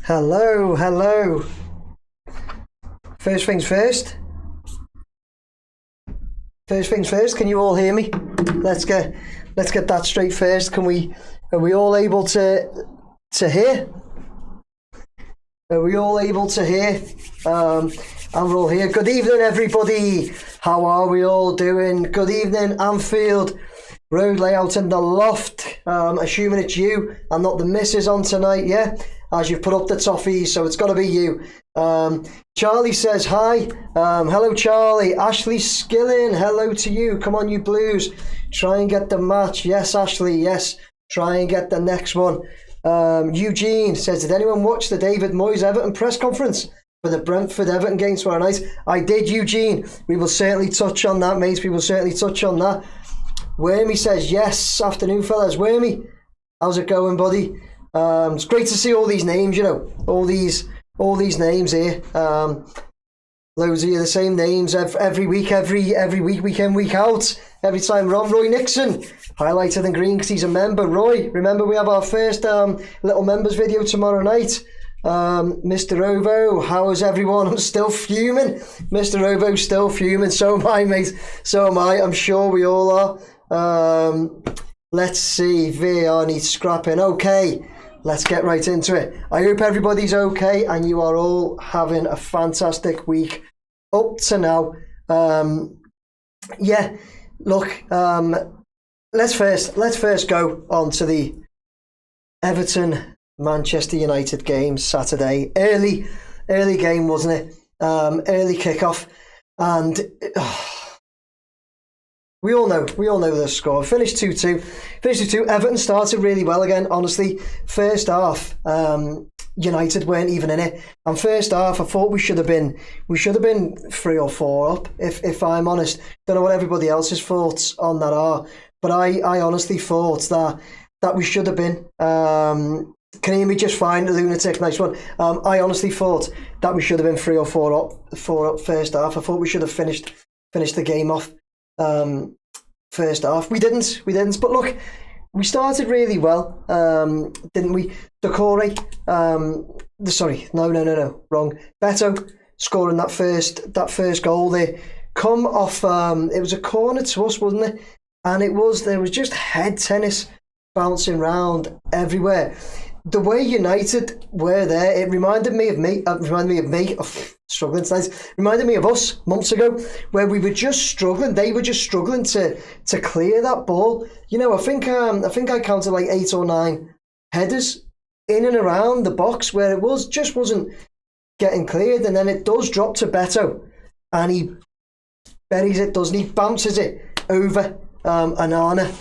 Hello, hello. First things first. First things first. Can you all hear me? Let's get that straight first. Are we all able to hear? Are we all able to hear? And we're all here. Good evening, everybody. How are we all doing? Good evening, Anfield. Road layout in the loft. Assuming it's you and not the missus on tonight, yeah? As you've put up the toffees, so it's got to be you. Charlie says hi. Hello, Charlie. Ashley Skilling, hello to you. Come on, you Blues. Try and get the match. Yes, Ashley, yes. Try and get the next one. Eugene says, did anyone watch the David Moyes Everton press conference for the Brentford Everton game tomorrow night? I did, Eugene. We will certainly touch on that, mate. We will certainly touch on that. Wormy says, yes. Afternoon, fellas. Wormy, how's it going, buddy? It's great to see all these names, you know, all these names here. Loads of you, the same names every week, week in, week out. Every time we're on. Roy Nixon, highlighted in green because he's a member. Roy, remember we have our first little members video tomorrow night. Mr. Ovo, how is everyone? I'm still fuming. Mr. Ovo's still fuming. So am I, mate. So am I. I'm sure we all are. Let's see. VR needs scrapping. Okay. Let's get right into it. I hope everybody's okay and you are all having a fantastic week up to now. Yeah, look, let's first go on to the Everton Manchester United game Saturday. Early game, wasn't it? Early kickoff, and we all know the score. Finished 2-2. Everton started really well again. Honestly, first half, United weren't even in it. And first half, I thought we should have been 3 or 4 up. If I'm honest, don't know what everybody else's thoughts on that are, but I honestly thought that we should have been. Can you hear me just fine, lunatic? Nice one. I honestly thought that we should have been 3 or 4 up first half. I thought we should have finished the game off. First half, we didn't. But look, we started really well, didn't we? Decore, wrong. Beto scoring that first goal there, come off. It was a corner to us, wasn't it? And there was just head tennis bouncing round everywhere. The way United were there, it reminded me of me. Struggling tonight. Reminded me of us months ago, where we were just struggling. They were just struggling to clear that ball. You know, I think I counted like 8 or 9 headers in and around the box where it wasn't getting cleared, and then it does drop to Beto, and he buries it, doesn't he? Bounces it over Anana.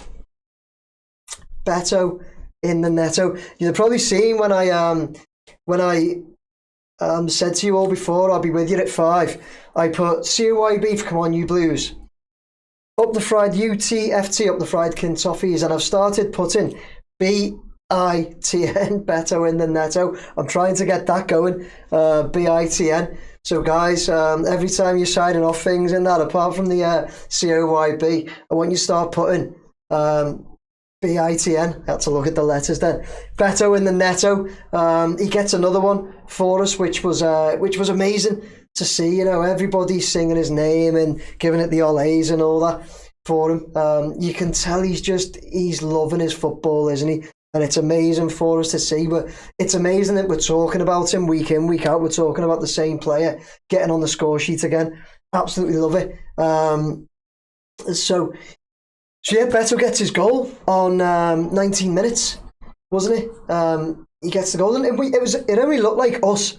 Beto in the netto. You've probably seen when I said to you all before, I'll be with you at 5. I put COYB for Come On You Blues, up the fried UTFT, up the fried kin toffees, and I've started putting BITN, Beto in the netto. I'm trying to get that going, BITN. So guys, every time you're signing off things in that, apart from the COYB, I want you to start putting BITN. I had to look at the letters then. Beto in the netto. He gets another one for us, which was amazing to see. You know, everybody singing his name and giving it the olays and all that for him. You can tell he's loving his football, isn't he? And it's amazing for us to see. But it's amazing that we're talking about him week in, week out. We're talking about the same player getting on the score sheet again. Absolutely love it. So yeah, Beto gets his goal on 19 minutes, wasn't it? He gets the goal, and it only looked like us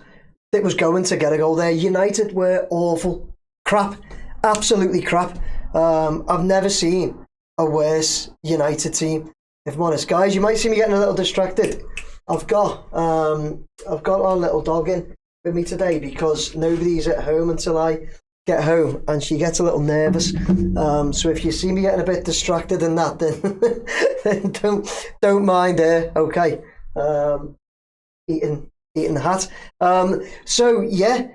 that was going to get a goal there. United were awful, crap, absolutely crap. I've never seen a worse United team, if I'm honest. Guys, you might see me getting a little distracted. I've got our little dog in with me today because nobody's at home until I get home, and she gets a little nervous. So if you see me getting a bit distracted in that, then don't mind her. Okay. Eating the hat. So yeah,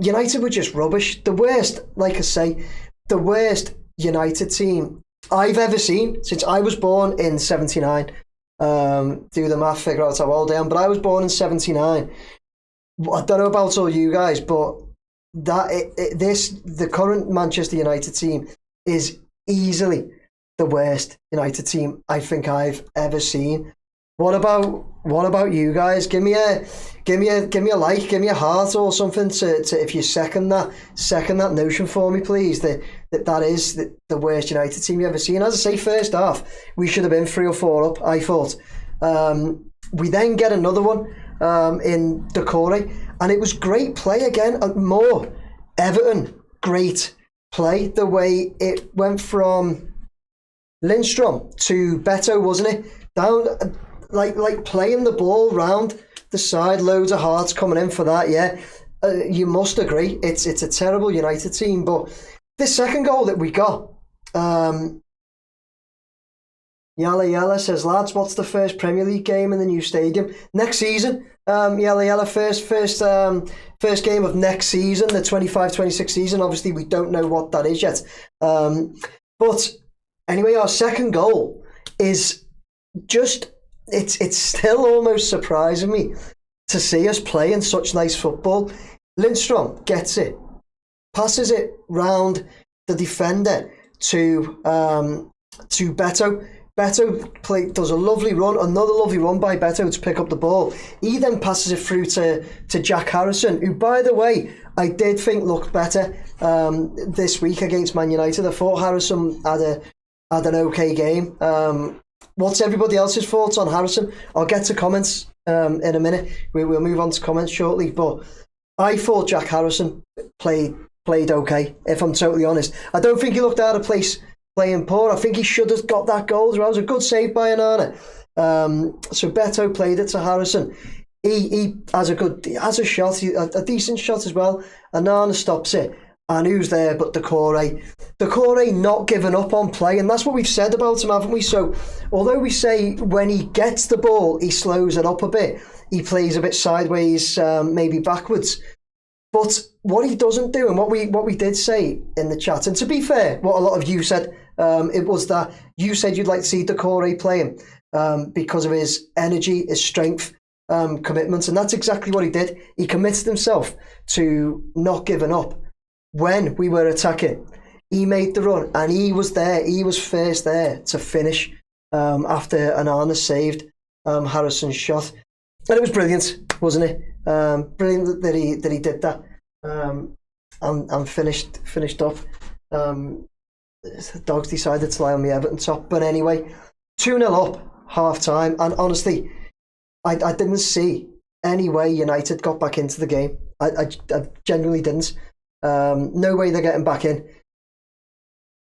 United were just rubbish. The worst, like I say, the worst United team I've ever seen since I was born in '79. Do the math, figure out how old I am, but I was born in '79. I don't know about all you guys, but the current Manchester United team is easily the worst United team I think I've ever seen. What about you guys? Give me a like, give me a heart or something to if you second that notion for me, please. That is the worst United team you've ever seen. As I say, first half we should have been 3 or 4 up, I thought. We then get another one in Decore, and it was great play again. More Everton, great play. The way it went from Lindstrom to Beto, wasn't it? Down, like playing the ball round the side, loads of hearts coming in for that. Yeah, you must agree. It's a terrible United team. But the second goal that we got, Yalla says, lads, what's the first Premier League game in the new stadium next season? Yalla, first game of next season, the 25-26 season. Obviously, we don't know what that is yet. But anyway, our second goal is just, it's still almost surprising me to see us playing such nice football. Lindstrom gets it, passes it round the defender to Beto. Beto does a lovely run, another lovely run by Beto to pick up the ball. He then passes it through to Jack Harrison, who, by the way, I did think looked better this week against Man United. I thought Harrison had an okay game. What's everybody else's thoughts on Harrison? I'll get to comments in a minute. We'll move on to comments shortly, but I thought Jack Harrison played okay, if I'm totally honest. I don't think he looked out of place playing poor. I think he should have got that goal as well. It was a good save by Onana. So Beto played it to Harrison. He has a shot, a decent shot as well. Onana stops it. And who's there but Decore? Decore not giving up on play, and that's what we've said about him, haven't we? So although we say when he gets the ball, he slows it up a bit, he plays a bit sideways, maybe backwards. But what he doesn't do, and what we did say in the chat, and to be fair, what a lot of you said, it was that you said you'd like to see Decore playing because of his energy, his strength, commitments, and that's exactly what he did. He committed himself to not giving up. When we were attacking, he made the run, and he was there. He was first there to finish after Onana saved Harrison's shot, and it was brilliant, wasn't it? Brilliant that he did that and finished up. The Dogs decided to lie on the Everton top, but anyway, 2-0 up, half time, and honestly, I didn't see any way United got back into the game. I genuinely didn't. No way they're getting back in.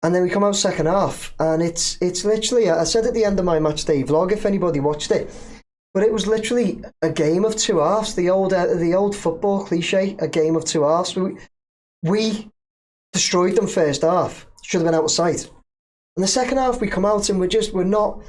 And then we come out second half, and it's literally, I said at the end of my match day vlog, if anybody watched it, but it was literally a game of two halves. The old football cliche, a game of two halves. We destroyed them first half. Should have been out of sight. And the second half, we come out and we're not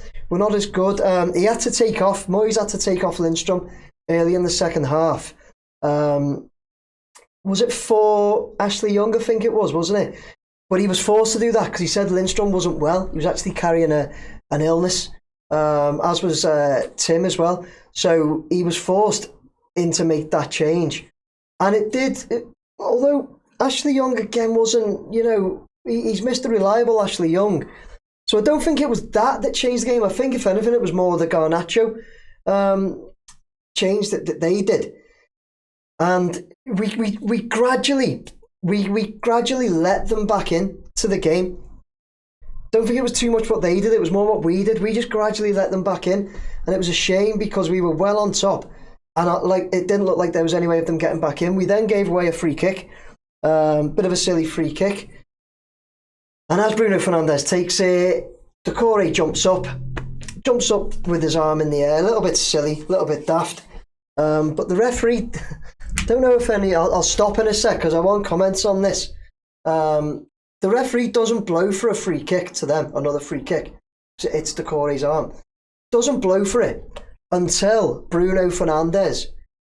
as good. He had to take off. Moyes had to take off Lindstrom early in the second half. Was it for Ashley Young? I think it was, wasn't it? But he was forced to do that because he said Lindstrom wasn't well. He was actually carrying an illness, as was Tim as well. So he was forced in to make that change. And it did, although Ashley Young again wasn't, he's Mr. Reliable Ashley Young. So I don't think it was that changed the game. I think, if anything, it was more the Garnacho change that they did. And we gradually let them back in to the game. Don't think it was too much what they did, it was more what we did. We just gradually let them back in, and it was a shame because we were well on top, and it didn't look like there was any way of them getting back in. We then gave away a free kick, bit of a silly free kick, and as Bruno Fernandes takes it, Decore jumps up with his arm in the air, a little bit silly, a little bit daft, but the referee, don't know if any, I'll stop in a sec because I want comments on this. The referee doesn't blow for a free kick to them, another free kick. It's Decore's arm. Doesn't blow for it until Bruno Fernandes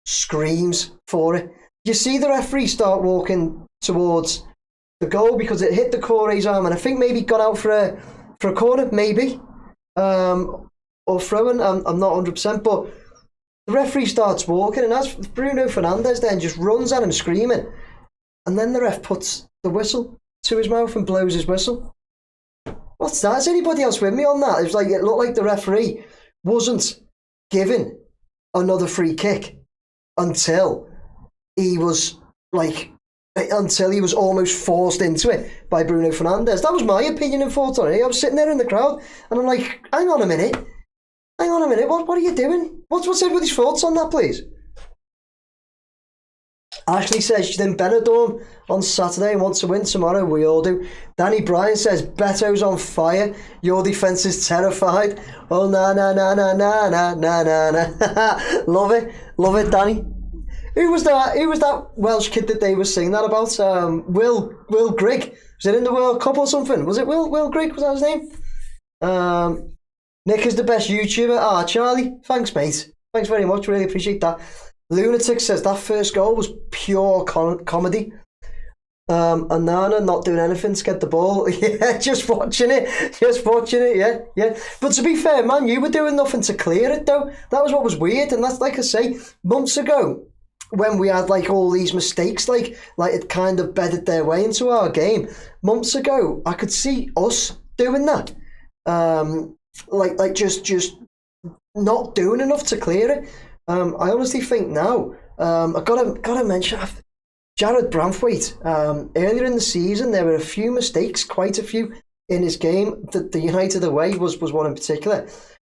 screams for it. You see the referee start walking towards the goal because it hit Decore's arm, and I think maybe got out for a corner, maybe, or throwing. I'm not 100%, but The referee starts walking, and as Bruno Fernandes then just runs at him screaming, and then the ref puts the whistle to his mouth and blows his whistle. What's that? Is anybody else with me on that? It looked like the referee wasn't given another free kick until he was almost forced into it by Bruno Fernandes. That was my opinion and thoughts on it. I was sitting there in the crowd and I'm like, hang on a minute, what are you doing? What's everybody's thoughts on that, please? Ashley says she's in Benidorm on Saturday and wants to win tomorrow. We all do. Danny Bryan says Beto's on fire. Your defence is terrified. Oh, na. Love it, Danny. Who was that Welsh kid that they were singing that about? Will Grigg. Was it in the World Cup or something? Was it Will Grigg? Was that his name? Nick is the best YouTuber. Charlie. Thanks, mate. Thanks very much. Really appreciate that. Lunatic says that first goal was pure comedy. Anana not doing anything to get the ball. Yeah, just watching it. Yeah. But to be fair, man, you were doing nothing to clear it, though. That was what was weird. And that's, like I say, months ago, when we had all these mistakes, like it kind of bedded their way into our game. Months ago, I could see us doing that. Just not doing enough to clear it. I honestly think now, I've got to mention Jared Brantwaite. Earlier in the season, there were a few mistakes, quite a few, in his game. The United away was one in particular.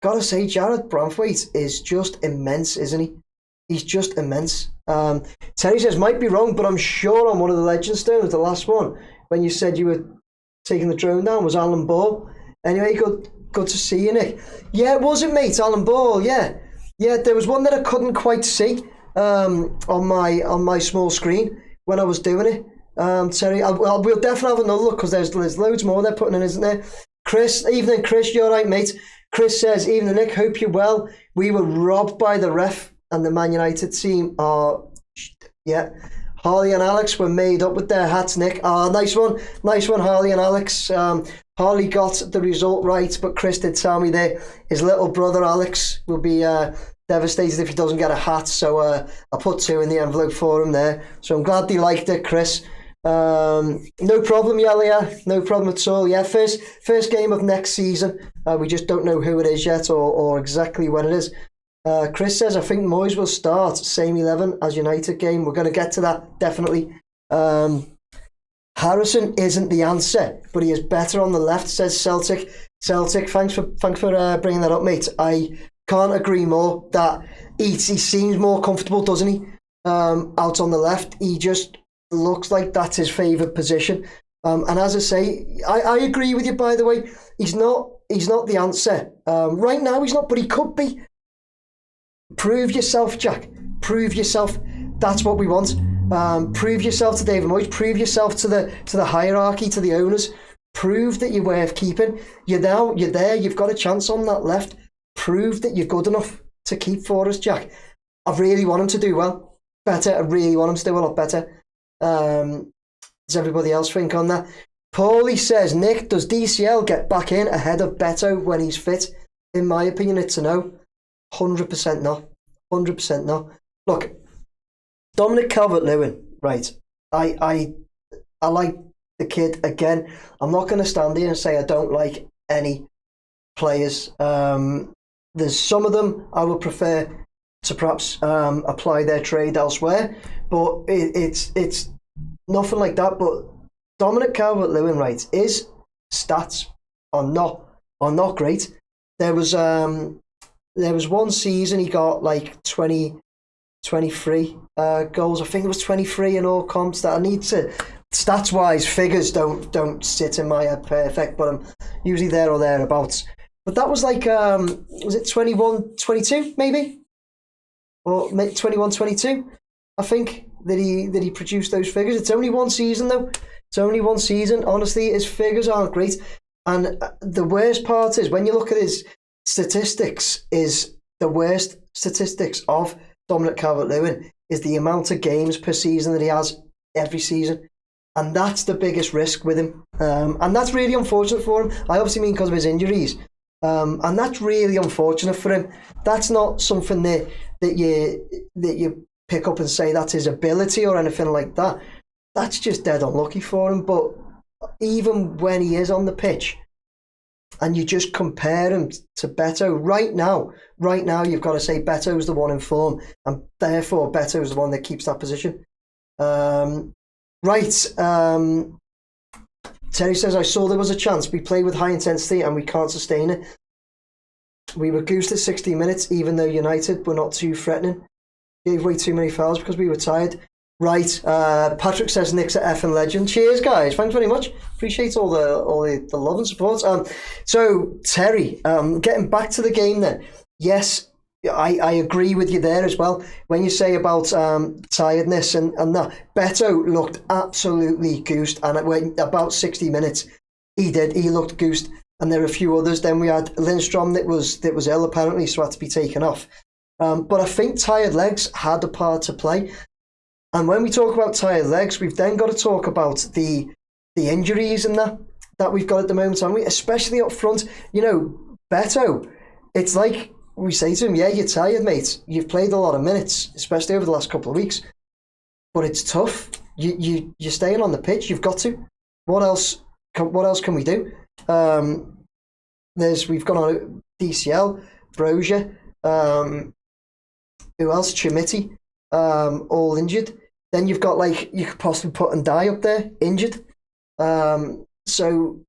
Got to say, Jared Brantwaite is just immense, isn't he? He's just immense. Terry says, might be wrong, but I'm sure on one of the Legend Stones, the last one, when you said you were taking the drone down, was Alan Ball. Anyway, good to see you, Nick. Yeah, was it, mate? Alan Ball, yeah. Yeah, there was one that I couldn't quite see on my small screen when I was doing it. Terry, we'll definitely have another look because there's loads more they're putting in, isn't there? Chris, evening, Chris, you all right, mate? Chris says, evening, Nick, hope you're well. We were robbed by the ref and the Man United team are, yeah. Harley and Alex were made up with their hats, Nick. Nice one, Harley and Alex. Harley got the result right, but Chris did tell me that his little brother Alex will be devastated if he doesn't get a hat. So I put 2 in the envelope for him there. So I'm glad they liked it, Chris. No problem, Yalia. No problem at all. Yeah, first game of next season. We just don't know who it is yet or exactly when it is. Chris says, I think Moyes will start same 11 as United game. We're going to get to that, definitely. Harrison isn't the answer, but he is better on the left, says Celtic. Celtic, thanks for bringing that up, mate. I can't agree more that he seems more comfortable, doesn't he? Out on the left, he just looks like that's his favourite position. And as I say, I agree with you, by the way. He's not the answer. Right now, he's not, but he could be. Prove yourself, Jack. Prove yourself. That's what we want. Prove yourself to David Moyes. Prove yourself to the hierarchy, to the owners. Prove that you're worth keeping. You're there. You've got a chance on that left. Prove that you're good enough to keep for us, Jack. I really want him to do well. Better. I really want him to do a lot better. Does everybody else think on that? Paulie says, Nick, does DCL get back in ahead of Beto when he's fit? In my opinion, it's a no. 100% no. 100% no. Look, Dominic Calvert-Lewin, right? I like the kid again. I'm not going to stand here and say I don't like any players. There's some of them I would prefer to perhaps apply their trade elsewhere, but it's nothing like that. But Dominic Calvert-Lewin, right? His stats are not great. There was one season he got like 23 goals. I think it was 23 in all comps. That I need to, stats wise, figures don't sit in my head perfect, but I'm usually there or thereabouts. But that was like was it 21-22 maybe, or 21-22? I think that he produced those figures. It's only one season though. It's only one season. Honestly, his figures aren't great. And the worst part is when you look at his statistics, is the worst statistics of Dominic Calvert-Lewin is the amount of games per season that he has every season. And that's the biggest risk with him. And that's really unfortunate for him. I obviously mean because of his injuries. And that's really unfortunate for him. That's not something that you pick up and say that's his ability or anything like that. That's just dead unlucky for him. But even when he is on the pitch, and you just compare him to Beto right now, you've got to say Beto's the one in form, and therefore Beto's the one that keeps that position. Terry says, I saw there was a chance. We play with high intensity and we can't sustain it. We were goosed at 60 minutes, even though United were not too threatening. Gave way too many fouls because we were tired. Right, Patrick says Nick's an effing legend. Cheers, guys. Thanks very much. Appreciate all the love and support. So Terry, getting back to the game then. Yes, I agree with you there as well. When you say about tiredness and that, Beto looked absolutely goosed, and it went about 60 minutes. He looked goosed, and there were a few others. Then we had Lindstrom that was ill apparently, so had to be taken off. But I think tired legs had a part to play. And when we talk about tired legs, we've then got to talk about the injuries and that we've got at the moment, haven't we? Especially up front. You know, Beto, it's like we say to him, yeah, you're tired, mate. You've played a lot of minutes, especially over the last couple of weeks. But it's tough. You're staying on the pitch. You've got to. What else can we do? We've gone on DCL, Brozier, who else? Chimiti, all injured. Then you've got, like, you could possibly put Ndai up there, injured. So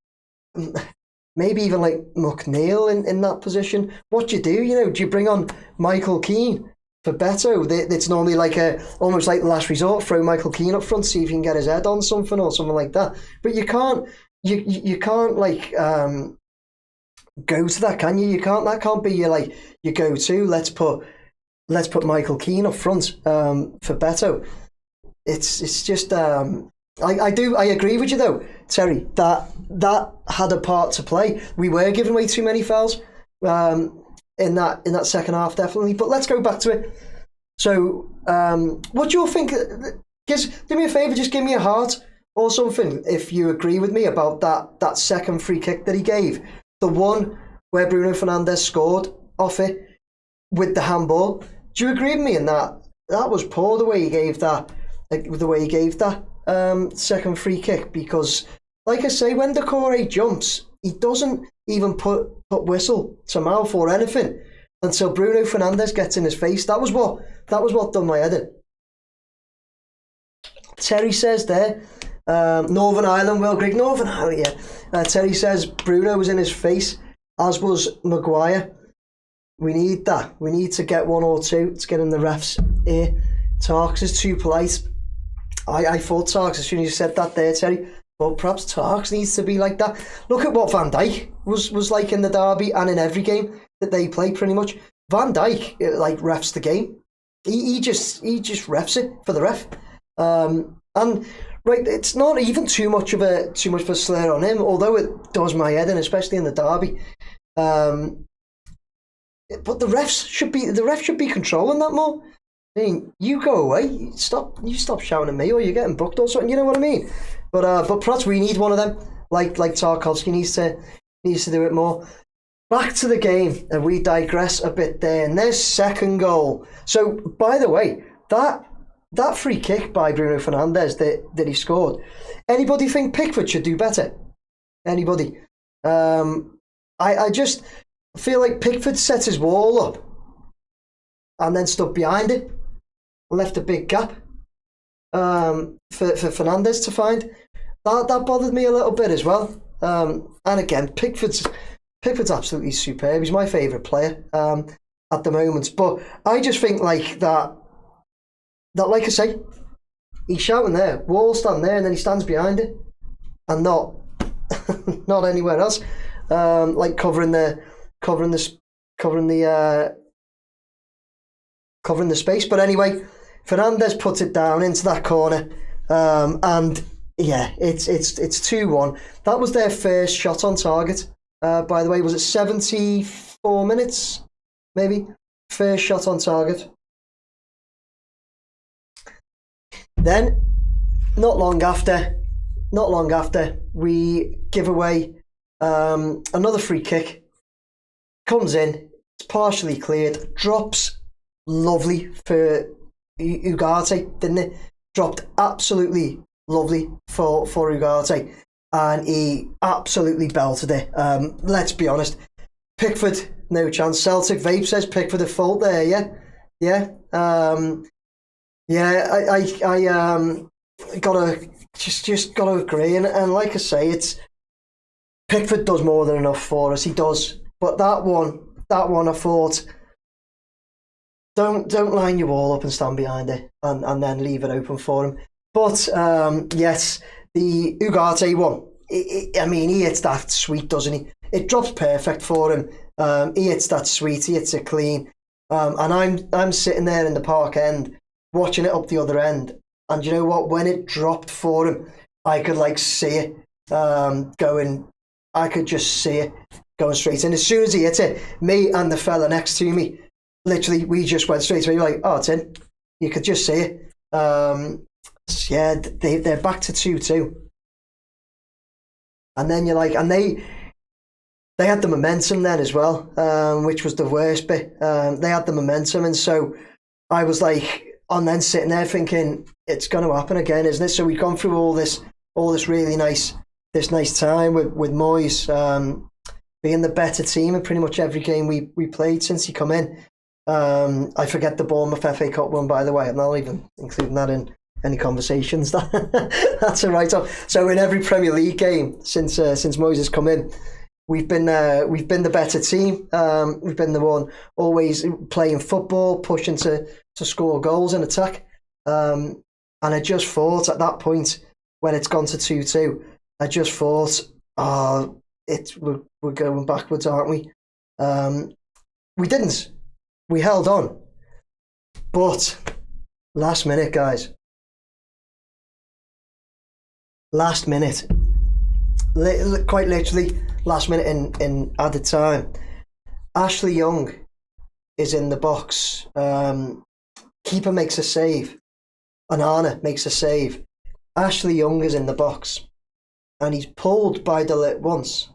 maybe even like McNeil in that position. What do you do? You know, do you bring on Michael Keane for Beto? It's normally like almost like the last resort. Throw Michael Keane up front, see if you can get his head on something or something like that. But you can't. You can't like go to that, can you? You can't. That can't be your go-to. Let's put Michael Keane up front for Beto. It's just I agree with you though, Terry, that had a part to play. We were giving away too many fouls in that second half, definitely. But let's go back to it. So what do you think? Do me a favour, just give me a heart or something if you agree with me about that second free kick that he gave, the one where Bruno Fernandes scored off it with the handball. Do you agree with me in that? That was poor the way he gave that. Second free kick, because, like I say, when Decore jumps, he doesn't even put whistle to mouth or anything until Bruno Fernandes gets in his face. That was what done my head in. Terry says there, Northern Ireland, Will Grigg, Northern Ireland, yeah. Terry says Bruno was in his face, as was Maguire. We need that. We need to get one or two to get in the ref's ear. Tarks is too polite. I thought Tarks, as soon as you said that there, Terry, but perhaps Tarks needs to be like that. Look at what Van Dijk was like in the derby and in every game that they play, pretty much. Van Dijk like refs the game. He just refs it for the ref. And right, it's not even too much of a slur on him, although it does my head in, especially in the derby. But the ref should be controlling that more. I mean, you go away, stop shouting at me, or you're getting booked or something. You know what I mean? But perhaps we need one of them, like Tarkovsky needs to do it more. Back to the game, and we digress a bit there. And there's second goal. So, by the way, that free kick by Bruno Fernandes that he scored. Anybody think Pickford should do better? Anybody? I just feel like Pickford set his wall up and then stood behind it, left a big gap for Fernandes to find. That bothered me a little bit as well. And again, Pickford's absolutely superb. He's my favourite player at the moment. But I just think like that, like I say, he's shouting there, wall stand there, and then he stands behind it and not anywhere else. Like covering the space. But anyway, Fernandes puts it down into that corner, and yeah, it's 2-1. That was their first shot on target. By the way, was it 74 minutes? Maybe first shot on target. Then, not long after, we give away another free kick comes in, it's partially cleared, drops lovely for Ugarte, didn't it? Dropped absolutely lovely for Ugarte, and he absolutely belted it. Let's be honest, Pickford, no chance. Celtic Vape says Pickford at fault there, yeah. I gotta just gotta agree, and like I say, it's Pickford does more than enough for us. He does, but that one, I thought, don't line your wall up and stand behind it, and then leave it open for him. But yes, the Ugarte one. I mean, he hits that sweet, doesn't he? It drops perfect for him. He hits that sweet. He hits it clean. And I'm sitting there in the Park end, watching it up the other end. And you know what? When it dropped for him, I could see it going. I could just see it going straight in. As soon as he hit it, me and the fella next to me, literally, we just went straight to me like, oh, it's in. You could just see it. Yeah, they're back to 2-2. And then you're like, and they had the momentum then as well, which was the worst bit. They had the momentum, and so I was like, and then sitting there thinking, it's going to happen again, isn't it? So we've gone through all this really nice time with Moyes being the better team in pretty much every game we played since he come in. I forget the Bournemouth FA Cup one, by the way. I'm not even including that in any conversations. That's a write-off. So in every Premier League game since Moyes has come in, we've been the better team. We've been the one always playing football, pushing to score goals and attack. And I just thought at that point, when it's gone to 2-2, I just thought, we're going backwards, aren't we? We didn't. We held on. But last minute, guys. Last minute. Quite literally, last minute in added time. Ashley Young is in the box. Keeper makes a save. Anana makes a save. Ashley Young is in the box. And he's pulled by De Ligt once.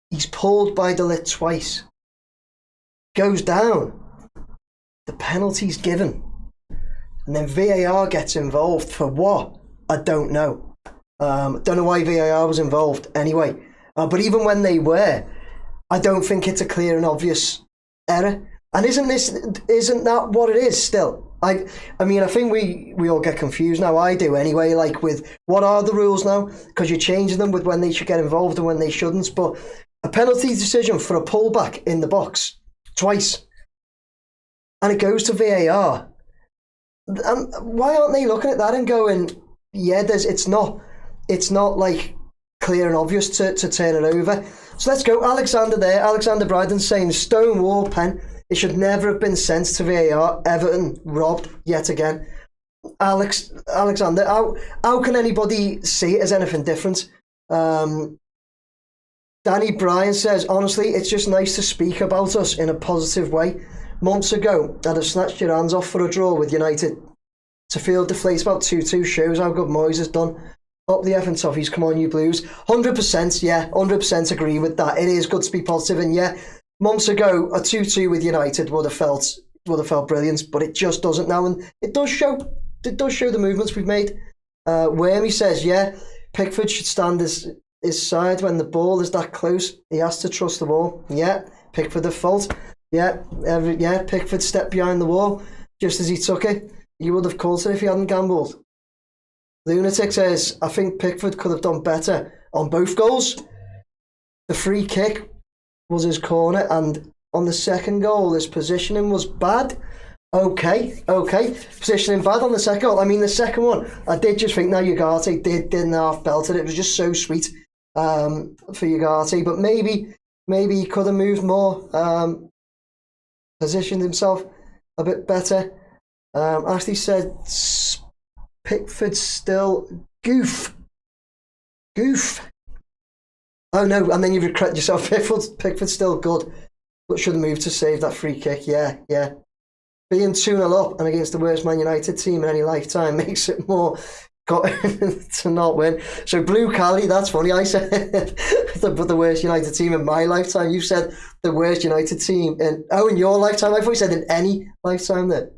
He's pulled by De Ligt twice. Goes down. The penalty's given. And then VAR gets involved for what? I don't know. Don't know why VAR was involved anyway. But even when they were, I don't think it's a clear and obvious error. And isn't that what it is still? I mean, I think we all get confused now. I do anyway, like with what are the rules now? Because you're changing them with when they should get involved and when they shouldn't. But a penalty decision for a pullback in the box twice, and it goes to VAR. And why aren't they looking at that and going, yeah, it's not like clear and obvious to turn it over. So let's go. Alexander Bryden saying Stonewall pen. It should never have been sent to VAR. Everton robbed yet again. Alexander, how can anybody see it as anything different? Danny Bryan says, honestly, it's just nice to speak about us in a positive way. Months ago, I'd have snatched your hands off for a draw with United. To feel deflated about 2-2 shows how good Moyes has done. Up the effing toffees, come on you Blues. 100%, yeah, 100% agree with that. It is good to be positive, and yeah, months ago, a 2-2 with United would have felt brilliant, but it just doesn't now, and it does show the movements we've made. Wormy says, yeah, Pickford should stand his side when the ball is that close. He has to trust the ball. Yeah, Pickford the fault. Yeah, Pickford stepped behind the wall just as he took it. You would have called it if he hadn't gambled. Lunatic says, I think Pickford could have done better on both goals. The free kick was his corner, and on the second goal, his positioning was bad. Okay. Positioning bad on the second goal. I mean, the second one, I did just think, now Ugarte didn't half belted. It was just so sweet for Ugarte, but maybe he could have moved more, positioned himself a bit better. Ashley said, Pickford still goof. Oh no, and then you regret yourself. Pickford's still good, but should have moved to save that free kick. Yeah. Being 2-0 up and against the worst Man United team in any lifetime makes it more got to not win. So Blue Cali, that's funny. I said the worst United team in my lifetime. You said the worst United team in your lifetime. I thought you said in any lifetime then.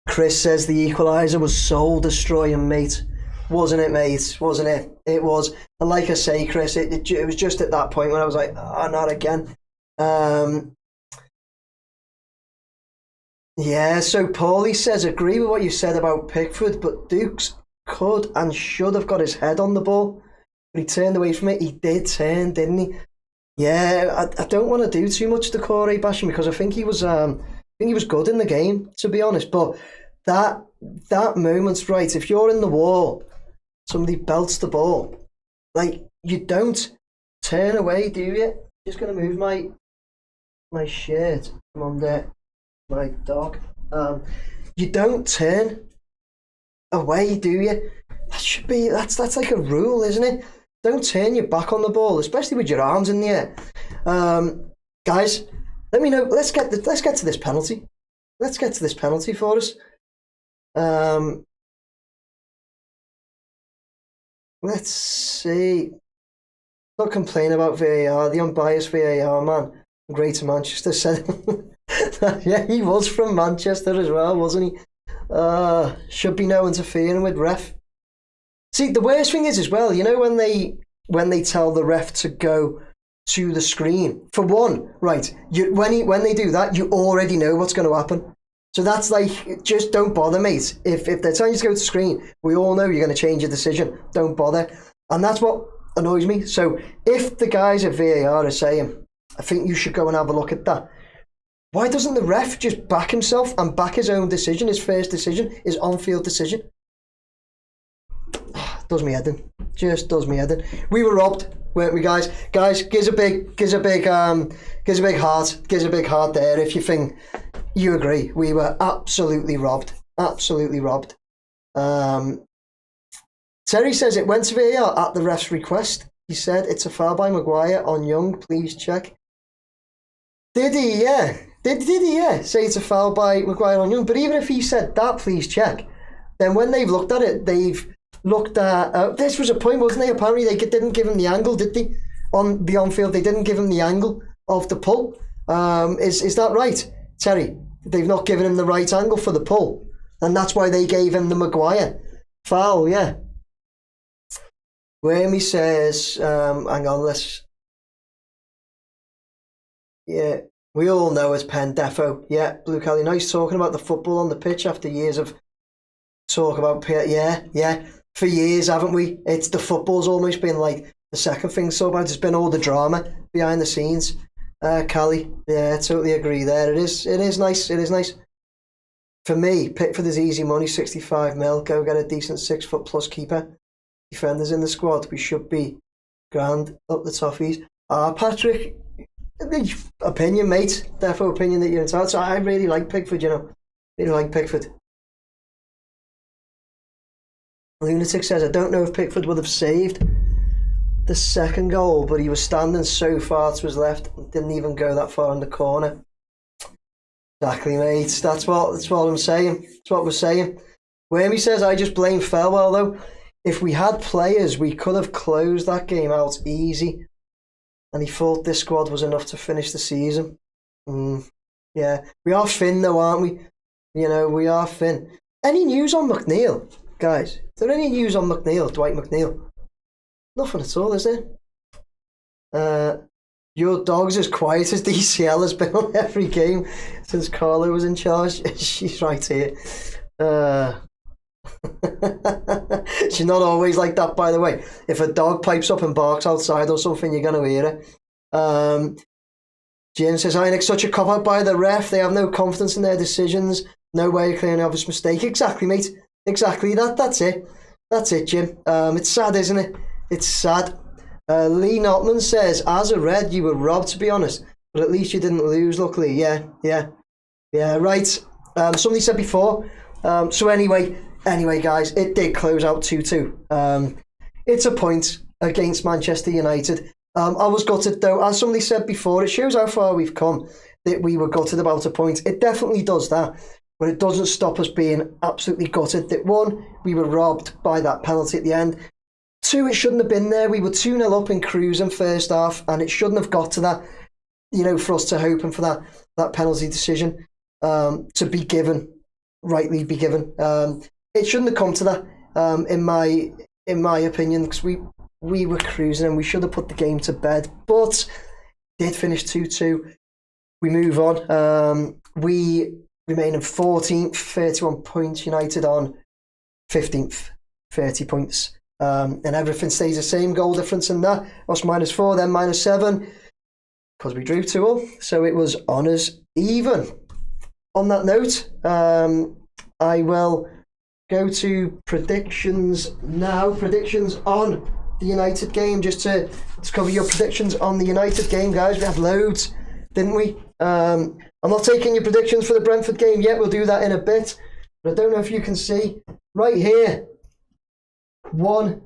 Chris says the equaliser was soul destroying, mate. Wasn't it, mate? Wasn't it? It was. And like I say, Chris, it was just at that point when I was like, not again. Yeah, so Paulie says, agree with what you said about Pickford, but Dukes could and should have got his head on the ball. But he turned away from it. He did turn, didn't he? Yeah, I don't want to do too much Decore bashing because I think he was good in the game, to be honest. But that moment's right. If you're in the wall, somebody belts the ball, like, you don't turn away, do you? Just going to move my shirt from under my dog. You don't turn away, do you? That's like a rule, isn't it? Don't turn your back on the ball, especially with your arms in the air. Guys, let me know. Let's get to this penalty. Let's get to this penalty for us. Let's see. Not complain about VAR. The unbiased VAR man from Greater Manchester said, yeah, he was from Manchester as well, wasn't he? Should be no interfering with ref. See, the worst thing is as well, you know, when they tell the ref to go to the screen, for one, right, when they do that, you already know what's going to happen. So that's like, just don't bother, mate. If they're telling you to go to the screen, we all know you're going to change your decision. Don't bother. And that's what annoys me. So if the guys at VAR are saying, I think you should go and have a look at that, why doesn't the ref just back himself and back his own decision, his first decision, his on-field decision? Does me head in. Just does me head in. We were robbed, weren't we, guys? Guys, gives a big heart. Gives a big heart there if you think you agree. We were absolutely robbed. Absolutely robbed. Terry says it went to VAR at the ref's request. He said it's a foul by Maguire on Young. Please check. Did he? Yeah. Did he? Yeah. Say it's a foul by Maguire on Young. But even if he said that, please check. Then when they've looked at it, they've looked at... this was a point, wasn't they? Apparently they didn't give him the angle, did they? On the on-field, they didn't give him the angle of the pull. Is that right, Terry? They've not given him the right angle for the pull. And that's why they gave him the Maguire foul, yeah. Wormy says... hang on, let's... Yeah, we all know it's Pen Defo. Yeah, Blue Cali, nice talking about the football on the pitch after years of talk about... Yeah. For years, haven't we? It's the football's almost been like the second thing so bad. It's been all the drama behind the scenes. Cali, yeah, I totally agree there. It is nice. For me, Pickford is easy money, 65 mil. Go get a decent 6 foot plus keeper. Defenders in the squad. We should be grand up the toffees. Patrick, opinion, mate. Therefore, opinion that you're entitled. So I really like Pickford, you know. Really like Pickford. Lunatic says, I don't know if Pickford would have saved the second goal, but he was standing so far to his left and didn't even go that far in the corner. Exactly, mate. That's what I'm saying. That's what we're saying. Wormy says, I just blame Farewell, though. If we had players, we could have closed that game out easy. And he thought this squad was enough to finish the season. Yeah. We are thin, though, aren't we? You know, we are thin. Any news on McNeil? Guys, is there any news on McNeil, Dwight McNeil? Nothing at all, is there? Your dog's as quiet as DCL has been on every game since Carlo was in charge. She's right here. She's not always like that, by the way. If a dog pipes up and barks outside or something, you're going to hear her. Jim says, Heineck's such a cop-out by the ref. They have no confidence in their decisions. No way of clearing an obvious mistake. Exactly, mate. Exactly. That's it. That's it, Jim. It's sad, isn't it? It's sad. Lee Notman says, as a Red, you were robbed, to be honest. But at least you didn't lose, luckily. Yeah, right. Somebody said before. So anyway, guys, it did close out 2-2. It's a point against Manchester United. I was gutted, though. As somebody said before, it shows how far we've come that we were gutted about a point. It definitely does that. but it doesn't stop us being absolutely gutted that one, we were robbed by that penalty at the end. Two, it shouldn't have been there. We were 2-0 up in cruising first half, and it shouldn't have got to that, for us to hope and for that penalty decision to be given, rightly be given. It shouldn't have come to that, in my opinion, because we were cruising and we should have put the game to bed, but did finish 2-2. We move on. We remain in 14th, 31 points. United on 15th, 30 points. And everything stays the same. Goal difference in that. Us -4, then -7. Because we drew 2-all. So it was honours even. On that note, I will go to predictions now. Predictions on the United game. Just to cover your predictions on the United game, guys. We had loads, didn't we? I'm not taking your predictions for the Brentford game yet. We'll do that in a bit. But I don't know if you can see. Right here. 1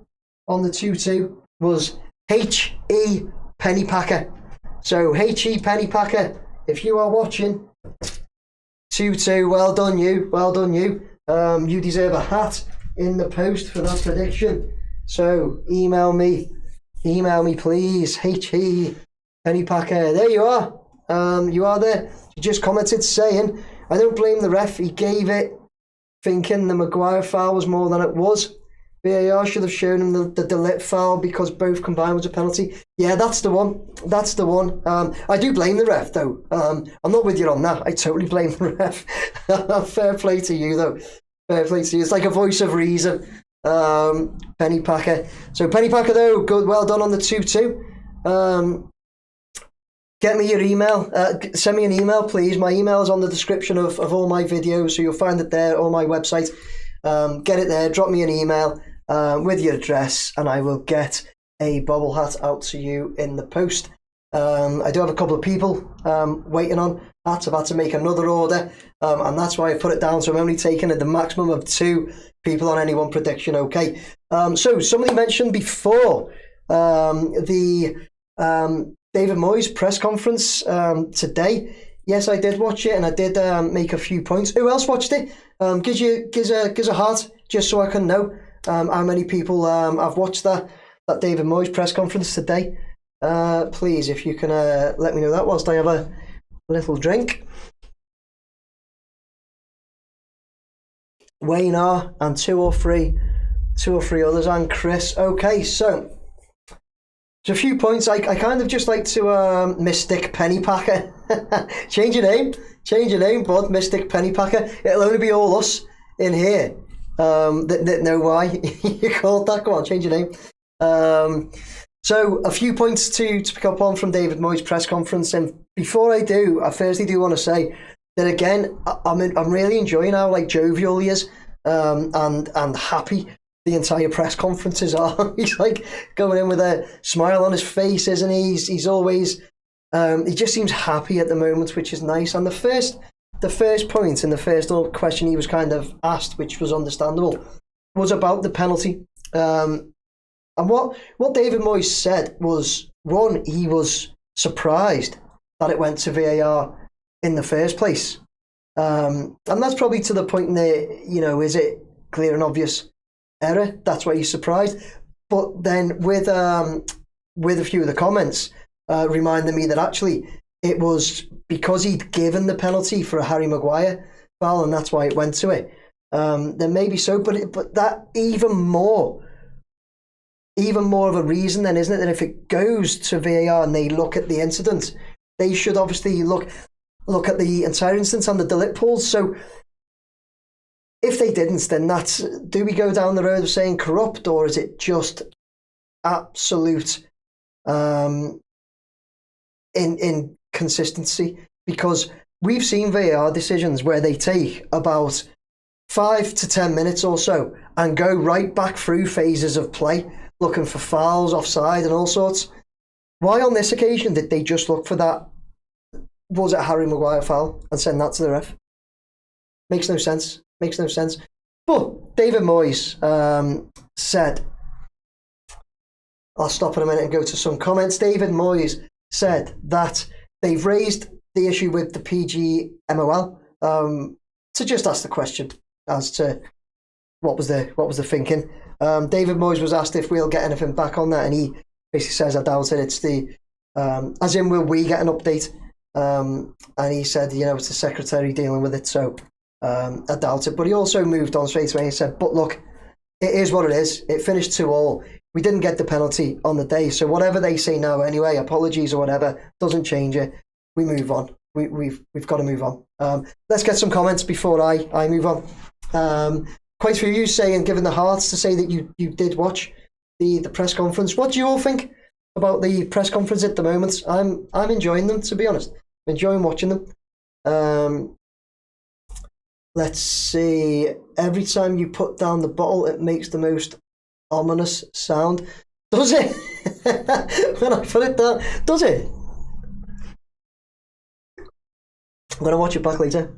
on the 2-2 was H.E. Pennypacker. So H.E. Pennypacker, if you are watching, 2-2, well done you. You deserve a hat in the post for that prediction. So email me please, H.E. Pennypacker. There you are. You are there. You just commented saying, I don't blame the ref. He gave it thinking the Maguire foul was more than it was. VAR should have shown him the De Ligt foul because both combined was a penalty. Yeah, that's the one. I do blame the ref, though. I'm not with you on that. I totally blame the ref. Fair play to you, though. Fair play to you. It's like a voice of reason. Pennypacker. So Pennypacker, though, good. Well done on the 2-2. Get me your email. Send me an email, please. My email is on the description of all my videos, so you'll find it there, on my website. Get it there. Drop me an email with your address, and I will get a bobble hat out to you in the post. I do have a couple of people waiting on hats. I've had to make another order, and that's why I put it down. So I'm only taking the maximum of 2 people on any one prediction. Okay. So somebody mentioned before the David Moyes press conference today. Yes, I did watch it, and I did make a few points. Who else watched it? Gives a heart, just so I can know how many people have watched that David Moyes press conference today. Please, if you can let me know that whilst I have a little drink. Wayne R and two or three others, and Chris. Okay, so there's a few points. I kind of just like to Mystic Pennypacker. Change your name, bud. Mystic Pennypacker. It'll only be all us in here that know why you called that. Go on, change your name. So a few points to pick up on from David Moyes' press conference. And before I do, I firstly do want to say that again, I'm really enjoying how jovial he is and happy the entire press conferences are. He's going in with a smile on his face, isn't he? He's always he just seems happy at the moment, which is nice. And the first point and the first question he was kind of asked, which was understandable, was about the penalty. And what David Moyes said was, one, he was surprised that it went to VAR in the first place. And that's probably to the point that, is it clear and obvious error? That's why he's surprised. But then with a few of the comments reminded me that actually it was because he'd given the penalty for a Harry Maguire foul, and that's why it went to it. Then maybe so, but that even more of a reason then, isn't it, that if it goes to VAR and they look at the incident, they should obviously look at the entire instance and the De Ligt pools. So if they didn't, then do we go down the road of saying corrupt, or is it just absolute inconsistency? Because we've seen VAR decisions where they take about 5 to 10 minutes or so and go right back through phases of play, looking for fouls, offside and all sorts. Why on this occasion did they just look for that, was it a Harry Maguire foul, and send that to the ref? Makes no sense. But David Moyes said, I'll stop in a minute and go to some comments. David Moyes said that they've raised the issue with the PGMOL, just ask the question as to what was the thinking. David Moyes was asked if we'll get anything back on that, and he basically says, I doubt it. It's the as in, will we get an update? And he said, it's the secretary dealing with it, so I doubt it. But he also moved on straight away and said, but look, it is what it is. It finished 2-2. We didn't get the penalty on the day, so whatever they say now anyway, apologies or whatever, doesn't change it. We move on. We've got to move on. Let's get some comments before I move on. Quite a few of you saying, giving the hearts to say that you did watch the press conference. What do you all think about the press conference at the moment? I'm enjoying them, to be honest. I'm enjoying watching them. Let's see. Every time you put down the bottle, it makes the most ominous sound. Does it? When I put it down, does it? I'm going to watch it back later.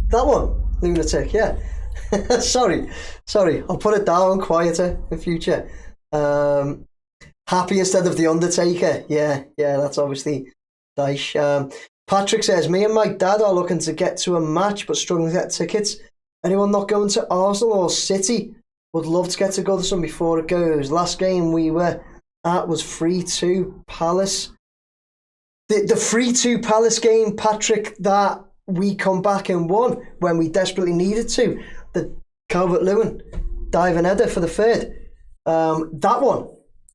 That one, lunatic, yeah. Sorry. I'll put it down quieter in future. Happy instead of the Undertaker. Yeah, that's obviously nice. Patrick says, me and my dad are looking to get to a match but struggling to get tickets. Anyone not going to Arsenal or City would love to get to Goodison before it goes. Last game we were at was 3-2 Palace. The 3-2 Palace game, Patrick, that we come back and won when we desperately needed to. The Calvert-Lewin diving header for the third. That one.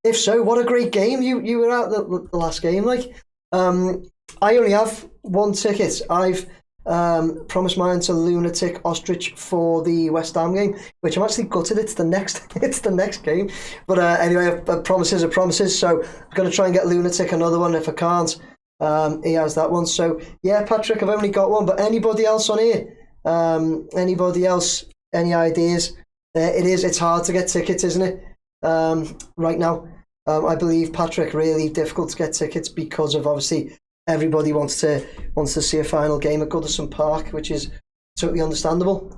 If so, what a great game you were at the last game. Like, I only have one ticket. I've promised mine to Lunatic Ostrich for the West Ham game, which I'm actually gutted. It's the next game. But anyway, promises are promises. So I'm going to try and get Lunatic another one. If I can't, he has that one. So yeah, Patrick, I've only got one. But anybody else on here? Anybody else? Any ideas? It's hard to get tickets, isn't it? Right now, I believe, Patrick, really difficult to get tickets because of obviously everybody wants to see a final game at Goodison Park, which is totally understandable.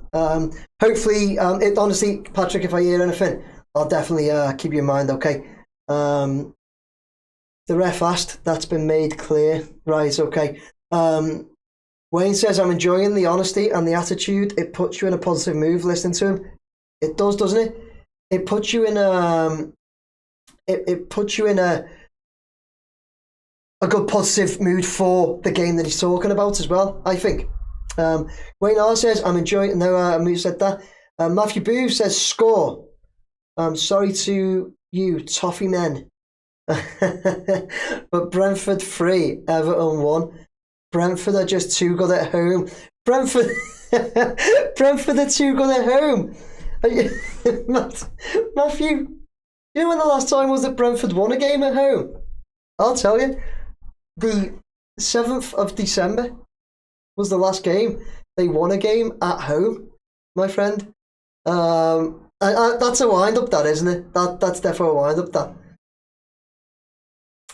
Hopefully, honestly, Patrick, if I hear anything, I'll definitely keep you in mind. Okay. The ref asked. That's been made clear. Right. Okay. Wayne says, I'm enjoying the honesty and the attitude. It puts you in a positive mood listening to him. It does, doesn't it? It puts you in it puts you in a good positive mood for the game that he's talking about as well, I think. Wayne R says, I'm enjoying... No, Moose said that. Matthew Boo says, score. Sorry to you, toffee men. But Brentford 3, Everton 1. Brentford are just too good at home. Brentford are too good at home. Matthew, you know when the last time was that Brentford won a game at home? I'll tell you. The 7th of December was the last game. They won a game at home, my friend. That's a wind-up, that, isn't it? That's definitely a wind-up, that.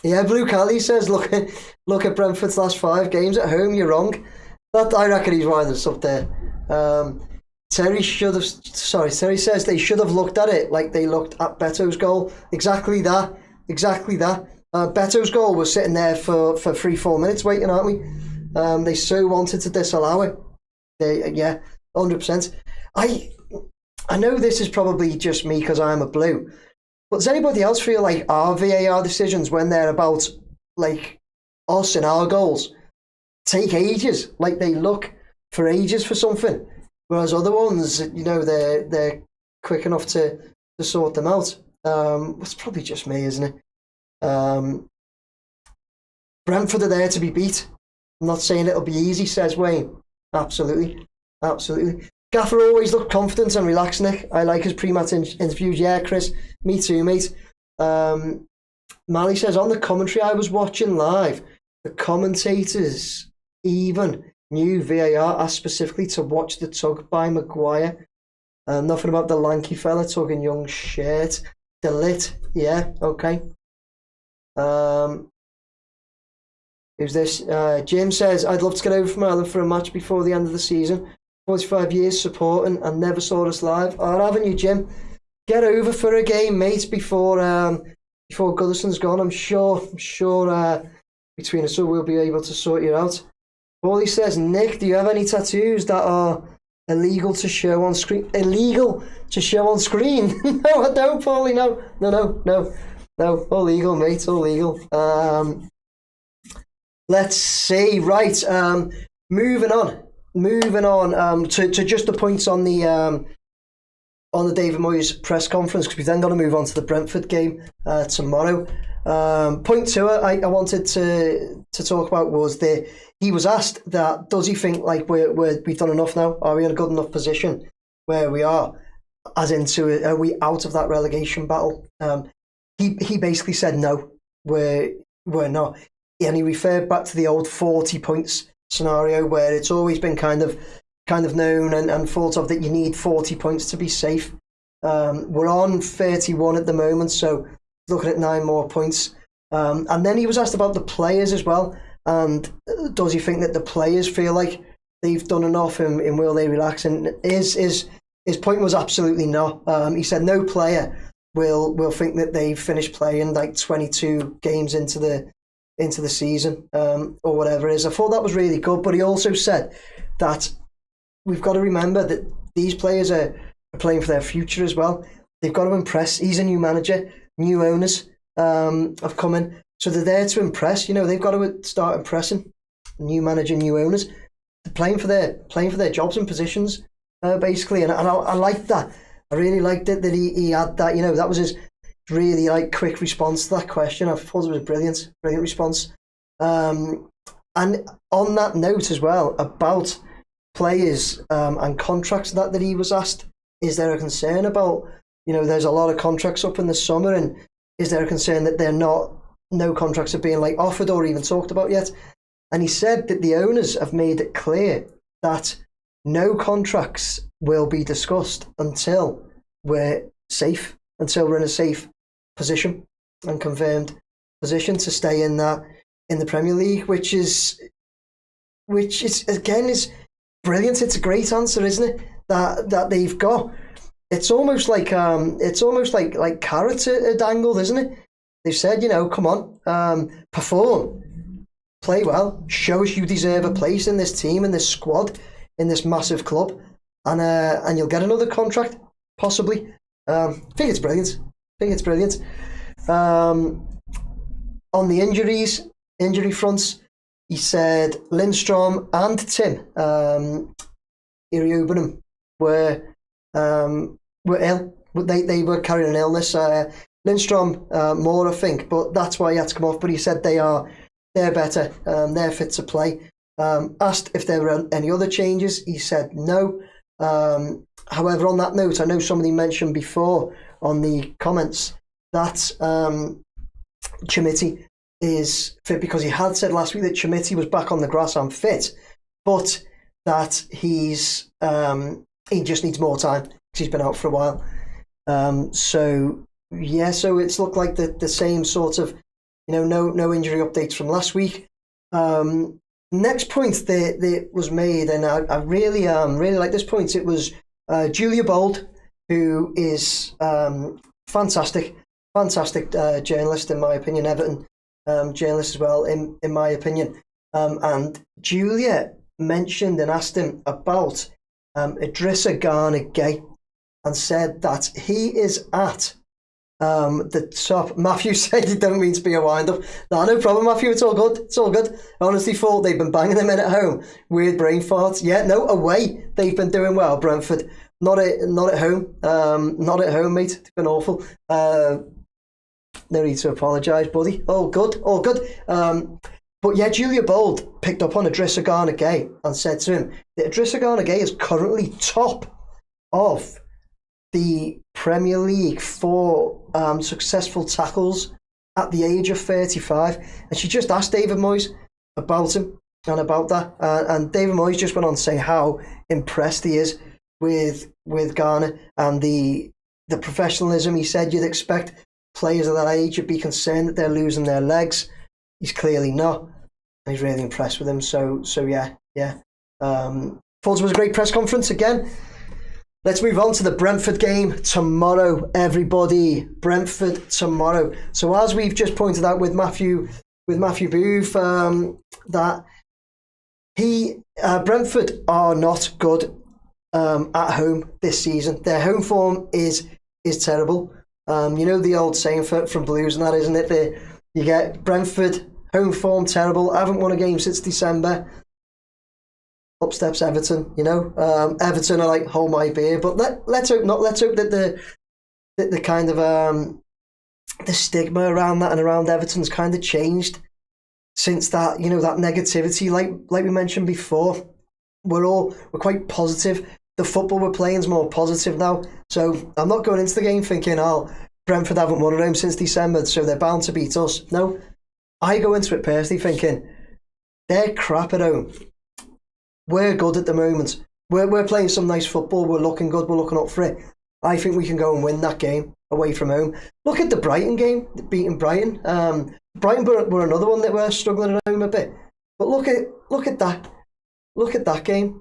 Yeah, Blue Cali says, look at Brentford's last 5 games at home, you're wrong. I reckon he's winding us up there. Terry says they should have looked at it like they looked at Beto's goal. Exactly that. Beto's goal was sitting there for 3-4 minutes waiting, aren't we? They so wanted to disallow it. Yeah, 100%. I know this is probably just me because I'm a blue, but does anybody else feel like our VAR decisions, when they're about like us and our goals, take ages? Like they look for ages for something, whereas other ones, they're quick enough to sort them out. It's probably just me, isn't it? Brentford are there to be beat. I'm not saying it'll be easy, says Wayne. Absolutely. Gaffer always looked confident and relaxed, Nick. I like his pre-match interviews. Yeah, Chris, me too, mate. Mally says, on the commentary I was watching live, the commentators even knew VAR asked specifically to watch the tug by Maguire. Nothing about the lanky fella tugging Young's shirt. Delete. Yeah, okay. Who's this? Jim says, I'd love to get over from Ireland for a match before the end of the season. 45 years supporting and never saw us live. Oh, haven't you, Jim? Get over for a game, mate, before Goodison's gone. I'm sure between us all we'll be able to sort you out. Paulie says, Nick, do you have any tattoos that are illegal to show on screen? Illegal to show on screen? No, I don't, Paulie. No. All legal, mate. All legal. Let's see. Right. Moving on. To just the points on the David Moyes press conference, because we then got to move on to the Brentford game tomorrow. Point two I wanted to talk about was that he was asked that, does he think like we've done enough now? Are we in a good enough position where we are? As into, are we out of that relegation battle? He basically said no, we're not. And he referred back to the old 40 points scenario where it's always been kind of known and thought of that you need 40 points to be safe. We're on 31 at the moment, so looking at 9 more points. And then he was asked about the players as well, and does he think that the players feel like they've done enough and will they relax? And his point was absolutely not. He said no player will think that they've finished playing like 22 games into the season or whatever it is. I thought that was really good, but he also said that we've got to remember that these players are playing for their future as well. They've got to impress. He's a new manager, new owners have come in, so they're there to impress. They've got to start impressing. New manager, new owners, they're playing for their jobs and positions, basically. And I liked that. I really liked it that he had that. That was his really like quick response to that question. I thought it was a brilliant response. And on that note as well about players and contracts that he was asked, is there a concern about, there's a lot of contracts up in the summer, and is there a concern that no contracts are being like offered or even talked about yet? And he said that the owners have made it clear that no contracts will be discussed until we're safe, until we're in a safe position and confirmed position to stay in the Premier League, which is again is brilliant. It's a great answer, isn't it? That they've got. It's almost like carrots are dangled, isn't it? They've said, come on, perform, play well, show us you deserve a place in this team, in this squad, in this massive club, and you'll get another contract, possibly. I think it's brilliant. On the injury fronts, he said Lindstrom and Tim Iriobinum were ill. They were carrying an illness. Lindstrom more, I think, but that's why he had to come off. But he said they're better. They're fit to play. Asked if there were any other changes, he said no. However, on that note, I know somebody mentioned before on the comments that Chimiti is fit, because he had said last week that Chimiti was back on the grass and fit, but that he just needs more time because he's been out for a while. So it's looked like the same sort of, no injury updates from last week. Next point that was made, and I really like this point. It was Julia Bold, who is fantastic journalist in my opinion, Everton journalist as well in my opinion. And Julia mentioned and asked him about Idrissa Gana Gay, and said that he is at the top. Matthew said you don't mean to be a wind-up. No problem, Matthew, it's all good. I honestly thought they've been banging them in at home. Weird brain farts. Yeah, no, away they've been doing well, Brentford. Not at home. Not at home, mate. It's been awful. No need to apologise, buddy. All good. But yeah, Julia Bold picked up on Idrissa Gana Gay and said to him that Idrissa Gana Gay is currently top of the Premier League for successful tackles at the age of 35. And she just asked David Moyes about him and about that. And David Moyes just went on to say how impressed he is with Ghana and the professionalism. He said you'd expect players of that age would be concerned that they're losing their legs. He's clearly not. And he's really impressed with him. So yeah. Thought it was a great press conference again. Let's move on to the Brentford game tomorrow, everybody. Brentford tomorrow. So as we've just pointed out with Matthew Booth, that Brentford are not good at home this season. Their home form is terrible. You know the old saying from Blues and that, isn't it? You get Brentford home form terrible. Haven't won a game since December. Up steps Everton. You know, Everton are like hold my beer. But let's hope not. Let's hope that the kind of the stigma around that and around Everton's kind of changed since that. You know, that negativity, like we mentioned before. We're quite positive. The football we're playing is more positive now. So I'm not going into the game thinking, Brentford haven't won at home since December, so they're bound to beat us. No, I go into it personally thinking, they're crap at home. We're good at the moment. We're playing some nice football. We're looking good. We're looking up for it. I think we can go and win that game away from home. Look at the Brighton game, beating Brighton. Brighton were another one that were struggling at home a bit. But look at that. Look at that game.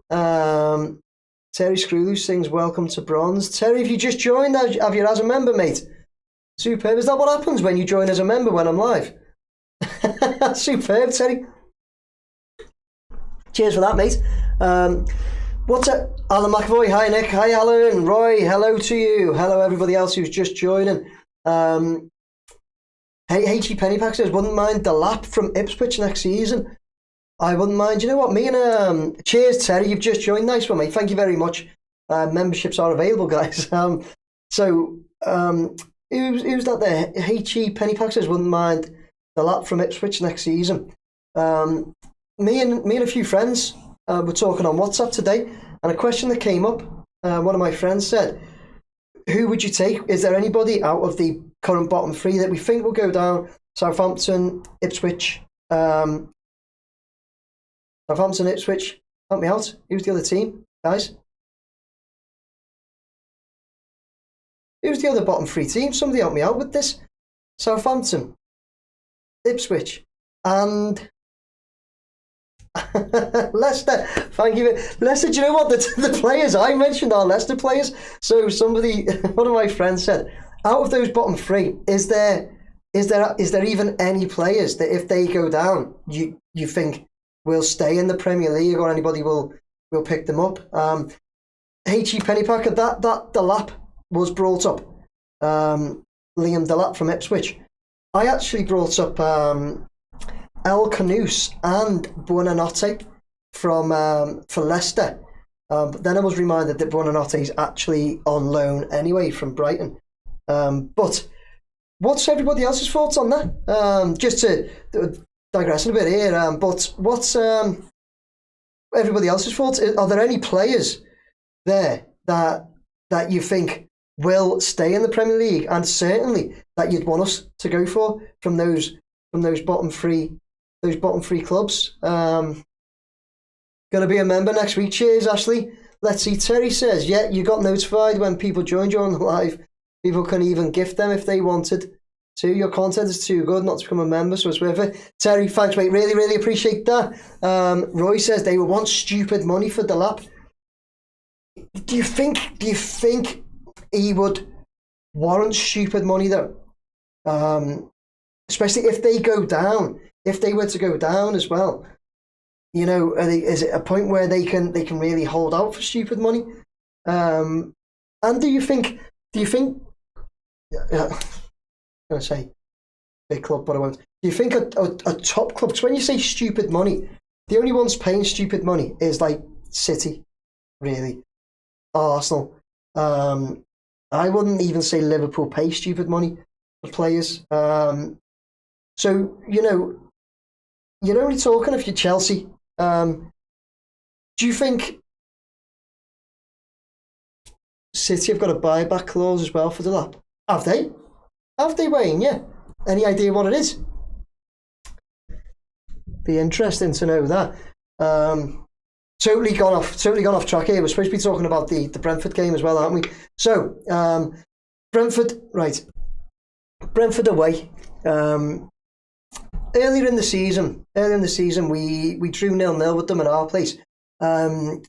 Terry Screwloose sings Welcome to Bronze. Terry, if you just joined, have you as a member, mate? Superb. Is that what happens when you join as a member when I'm live? Superb, Terry. Cheers for that, mate. What's up? Alan McAvoy, hi Nick, hi Alan, Roy, hello to you. Hello everybody else who's just joining. H.E. Pennypack says, wouldn't mind the lap from Ipswich next season. I wouldn't mind. You know what? Me and cheers, Terry. You've just joined. Nice one, mate. Thank you very much. Memberships are available, guys. Who's that there? H.E. Pennypack says wouldn't mind the lap from Ipswich next season. Me and a few friends were talking on WhatsApp today, and a question that came up. One of my friends said, "Who would you take? Is there anybody out of the current bottom three that we think will go down? Southampton, Ipswich." Southampton, Ipswich, help me out. Who's the other team, guys? Who's the other bottom three team? Somebody help me out with this. Southampton, Ipswich, and Leicester. Thank you. Leicester, do you know what? The players I mentioned are Leicester players. So one of my friends said, out of those bottom three, is there even any players that if they go down, you think will stay in the Premier League or anybody will pick them up? H.E. Pennypacker, that Delap was brought up. Liam Delap from Ipswich. I actually brought up El Canouse and Buonanotte for Leicester. But then I was reminded that Buonanotte is actually on loan anyway from Brighton. But what's everybody else's thoughts on that? Just to digressing a bit here, but what's everybody else's thoughts? Are there any players there that you think will stay in the Premier League, and certainly that you'd want us to go for from those bottom three clubs? Gonna be a member next week. Cheers, Ashley. Let's see. Terry says, yeah, you got notified when people joined you on the live. People can even gift them if they wanted to. Your content is too good not to become a member, so it's worth it. Terry, thanks, mate. Really, really appreciate that. Roy says they would want stupid money for Delap. Do you think he would warrant stupid money though? Especially if they go down. If they were to go down as well, you know, is it a point where they can really hold out for stupid money? And do you think? I'm going to say big club, but I won't. Do you think a top club? Because when you say stupid money, the only ones paying stupid money is like City, really, Arsenal. I wouldn't even say Liverpool pay stupid money for players. So you're only talking if you're Chelsea. Do you think City have got a buyback clause as well for the lap? Have they? Have they, Wayne? Yeah. Any idea what it is? Be interesting to know that. Totally gone off track here. We're supposed to be talking about the Brentford game as well, aren't we? So, Brentford, right. Brentford away. Earlier in the season, we drew 0-0 with them in our place. Remember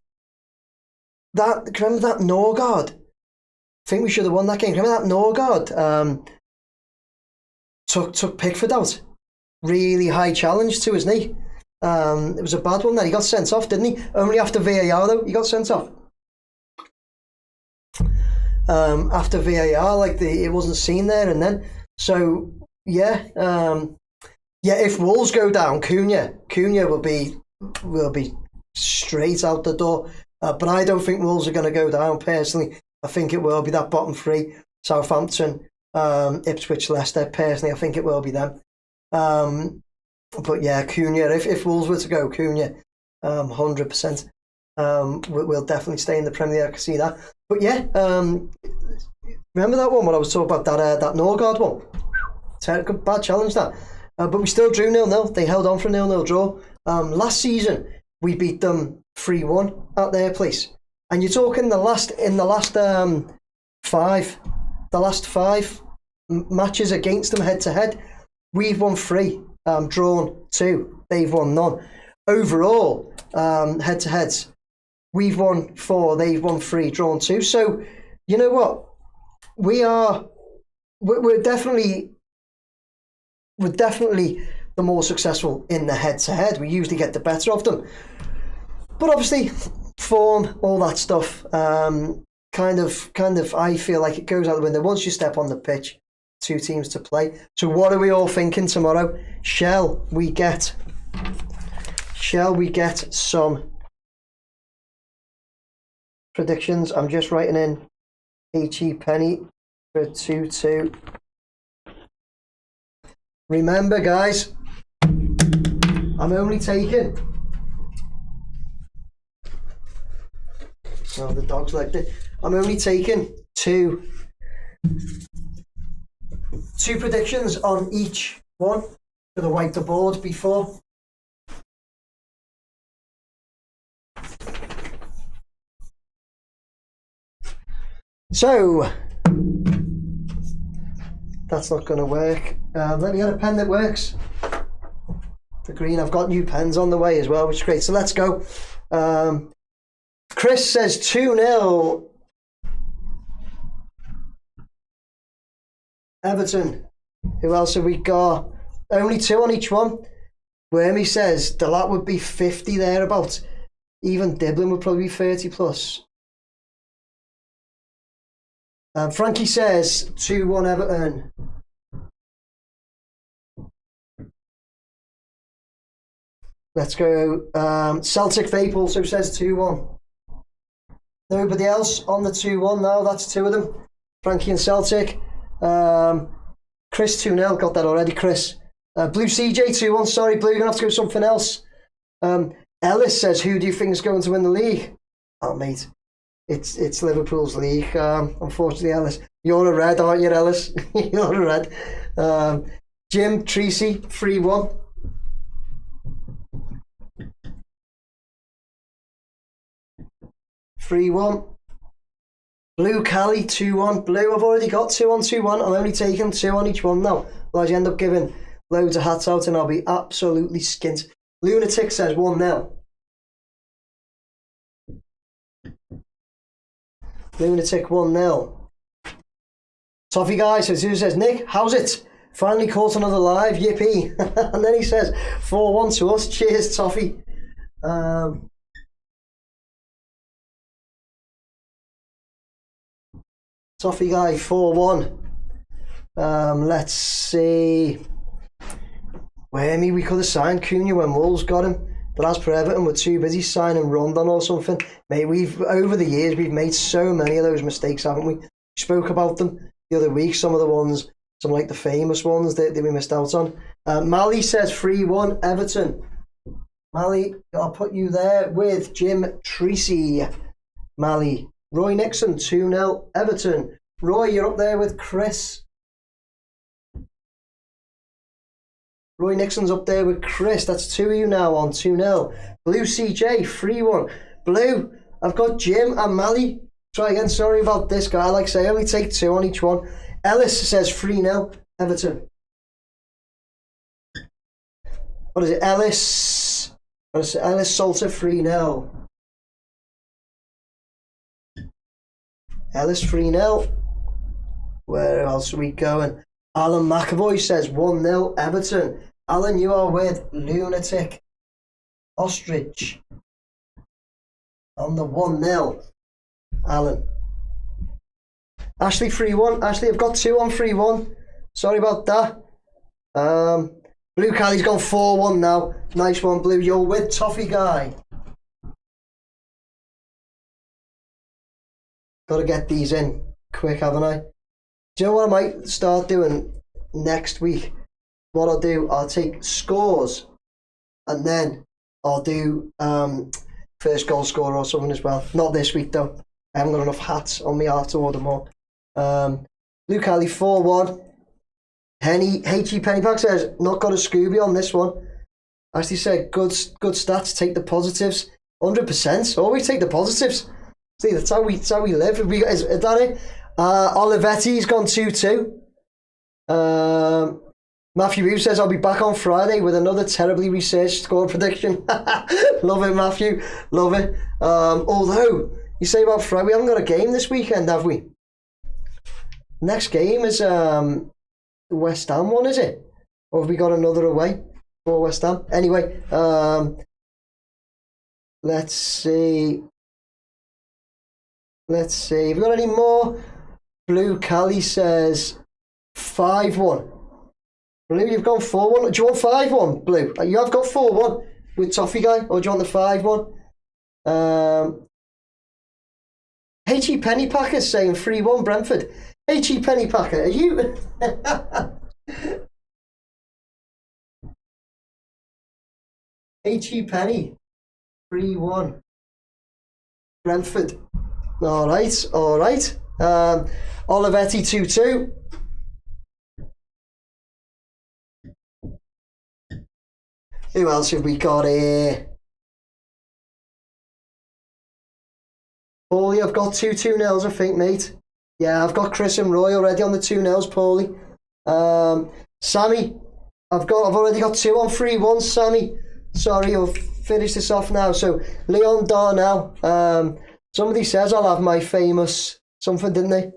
that Norgard? I think we should have won that game. Remember that Norgard? Took Pickford out. Really high challenge to his knee. It was a bad one. Then he got sent off, didn't he? Only after VAR though, he got sent off. After VAR, like it wasn't seen there, and then so yeah, if Wolves go down, Cunha will be straight out the door. But I don't think Wolves are going to go down personally. I think it will be that bottom three: Southampton, Ipswich, Leicester. Personally, I think it will be them. But yeah, Cunha. If Wolves were to go, Cunha, 100%. We'll definitely stay in the Premier League. I can see that. But yeah, remember that one when I was talking about that Norgard one? Bad challenge that. But we still drew 0-0. They held on for a 0-0 draw. Last season we beat them 3-1 at their place. And you're talking the last five matches against them head to head, we've won 3, drawn 2. They've won none. Overall, head to heads, we've won 4, they've won 3, drawn 2. So, you know what? We're definitely the more successful in the head-to-head. We usually get the better of them. But obviously, form, all that stuff, kind of, I feel like it goes out the window once you step on the pitch. 2 teams to play. So what are we all thinking tomorrow? Shall we get some predictions? I'm just writing in H.E. Penny for 2-2. Remember, guys, I'm only taking... Oh, the dog's like it. I'm only taking 2 predictions on each one. Gonna wipe the board before. So that's not going to work. Let me get a pen that works. The green. I've got new pens on the way as well, which is great. So let's go. Chris says 2-0. Everton. Who else have we got? Only 2 on each one. Wormy says the lot would be 50 thereabouts. Even Diblin would probably be 30 plus. Frankie says 2-1 Everton. Let's go. Celtic Vape also says 2-1. Nobody else on the 2-1 now. That's 2 of them. Frankie and Celtic. Chris 2-0. Got that already, Chris. Blue CJ 2-1. Sorry, Blue. You're going to have to go something else. Ellis says, who do you think is going to win the league? Oh, mate. It's Liverpool's league. Unfortunately, Ellis. You're a red, aren't you, Ellis? You're a red. Jim Tracy 3-1. Blue Cali 2-1. Blue, I've already got 2 on 2-1. I'm only taking 2 on each one now. Otherwise, you end up giving loads of hats out and I'll be absolutely skint. Lunatic says 1-0. Lunatic 1-0. Toffee Guy says, Nick, how's it? Finally caught another live, yippee. And then he says 4-1 to us. Cheers, Toffee. Toffee Guy 4-1. Let's see. Wormy, we could have signed Cunha when Wolves got him. But as per Everton, we're too busy signing Rondon or something. Mate, over the years, we've made so many of those mistakes, haven't we? We spoke about them the other week, some of the ones, some like the famous ones that we missed out on. Mally says 3-1 Everton. Mally, I'll put you there with Jim Tracy. Mally. Roy Nixon, 2-0 Everton. Roy, you're up there with Chris. Roy Nixon's up there with Chris. That's 2 of you now on 2-0. Blue CJ, 3-1. Blue, I've got Jim and Mally. Try again, sorry about this guy. Like I say, I only take 2 on each one. Ellis says 3-0 Everton. What is it? Ellis Salter, 3-0. Ellis 3-0. Where else are we going? Alan McAvoy says 1-0 Everton. Alan, you are with Lunatic. Ostrich. On the 1-0. Alan. Ashley 3-1. Ashley, I've got 2 on 3-1. Sorry about that. Blue Callie's gone 4-1 now. Nice one, Blue. You're with Toffee Guy. Got to get these in quick, haven't I? Do you know what I might start doing next week? What I'll do, I'll take scores and then I'll do first goal scorer or something as well. Not this week though. I haven't got enough hats on me. I have to order more. Blue Cali 4-1. H.E. Pennypack says, not got a Scooby on this one. Actually said, good stats, take the positives. 100%. Always take the positives. See, that's how we live. Is that it? Olivetti's gone 2-2. Matthew Reeves says, I'll be back on Friday with another terribly researched score prediction. Love it, Matthew. Love it. Although, you say about Friday, we haven't got a game this weekend, have we? Next game is the West Ham one, is it? Or have we got another away for West Ham? Anyway, let's see. Have we got any more? Blue Cali says 5-1. Blue, you've gone 4-1. Do you want 5-1, Blue? You have got 4-1 with Toffee Guy, or do you want the 5-1? H.E. Pennypacker is saying 3-1 Brentford. H.E. Pennypacker, are you... H.E. Penny, 3-1 Brentford. All right. Olivetti 2-2. Who else have we got here? Paulie, I've got 2-2-0s, I think, mate. Yeah, I've got Chris and Roy already on the 2-0s, Paulie. Sammy, I've already got 2 on 3-1, Sammy. Sorry, I'll finish this off now. So, Leon Darnell. Somebody says I'll have my famous something, didn't they?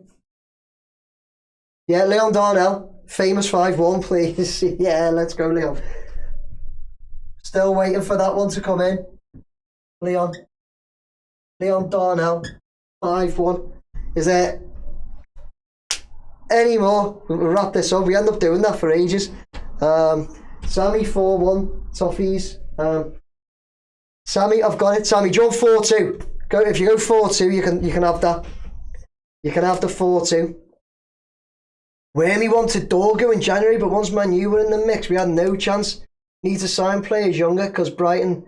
Yeah, Leon Darnell. Famous 5-1, please. Yeah, let's go, Leon. Still waiting for that one to come in. Leon Darnell, 5-1. Is there any more? We'll wrap this up. We end up doing that for ages. Sammy, 4-1. Toffees. Sammy, I've got it. Sammy, do you want 4-2? Go. If you go 4-2, you can have that. You can have the 4-2. Wormy wanted Dorgo in January, but once Man U were in the mix, we had no chance. Need to sign players younger because Brighton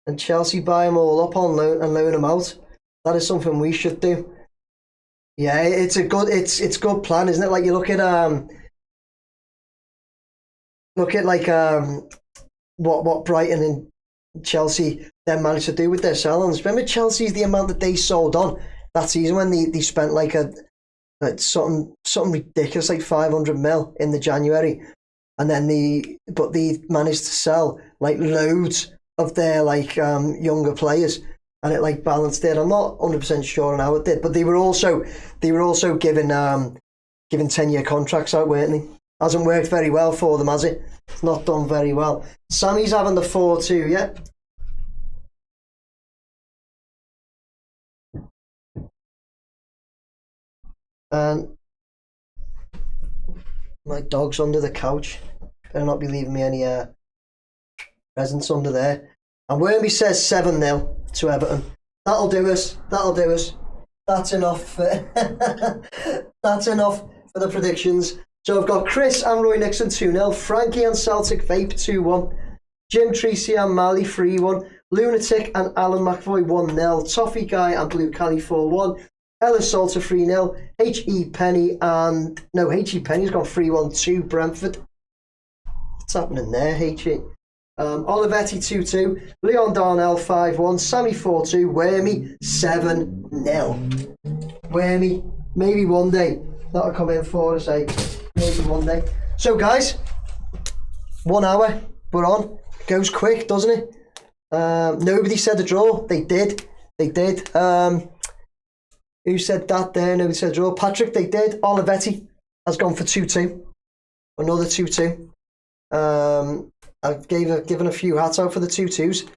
and Chelsea buy them all up on loan and loan them out. That is something we should do. Yeah, it's a good plan, isn't it? Like you look at what Brighton and Chelsea then managed to do with their sellings. Remember Chelsea's the amount that they sold on that season when they spent like something ridiculous like 500 mil in the January. And then they managed to sell like loads of their like younger players, and it like balanced it. I'm not 100% sure on how it did, but they were also giving 10-year contracts out, weren't they? Hasn't worked very well for them, has it? It's not done very well. Sammy's having the 4-2, yeah. And my dog's under the couch. Better not be leaving me any presents under there. And Wormy says 7-0 to Everton. That'll do us. That's enough. That's enough for the predictions. So I've got Chris and Roy Nixon 2-0. Frankie and Celtic Vape 2-1. Jim Treacy and Mally 3-1. Lunatic and Alan McVoy 1-0. Toffee Guy and Blue Cali 4-1. Ellis Salter 3-0. H.E. Penny's gone 3-1 to Brentford. What's happening there, H.E.? Olivetti 2-2. Leon Darnell 5-1. Sammy 4-2. Wormy 7-0. Wormy, maybe one day that'll come in for us, eh? Maybe one day. So guys, 1 hour we're on. Goes quick, doesn't it? Nobody said a draw. They did. Who said that there? Nobody said a draw. Patrick, they did. Olivetti has gone for 2-2. Another 2-2. I've given a few hats out for the 2-2s.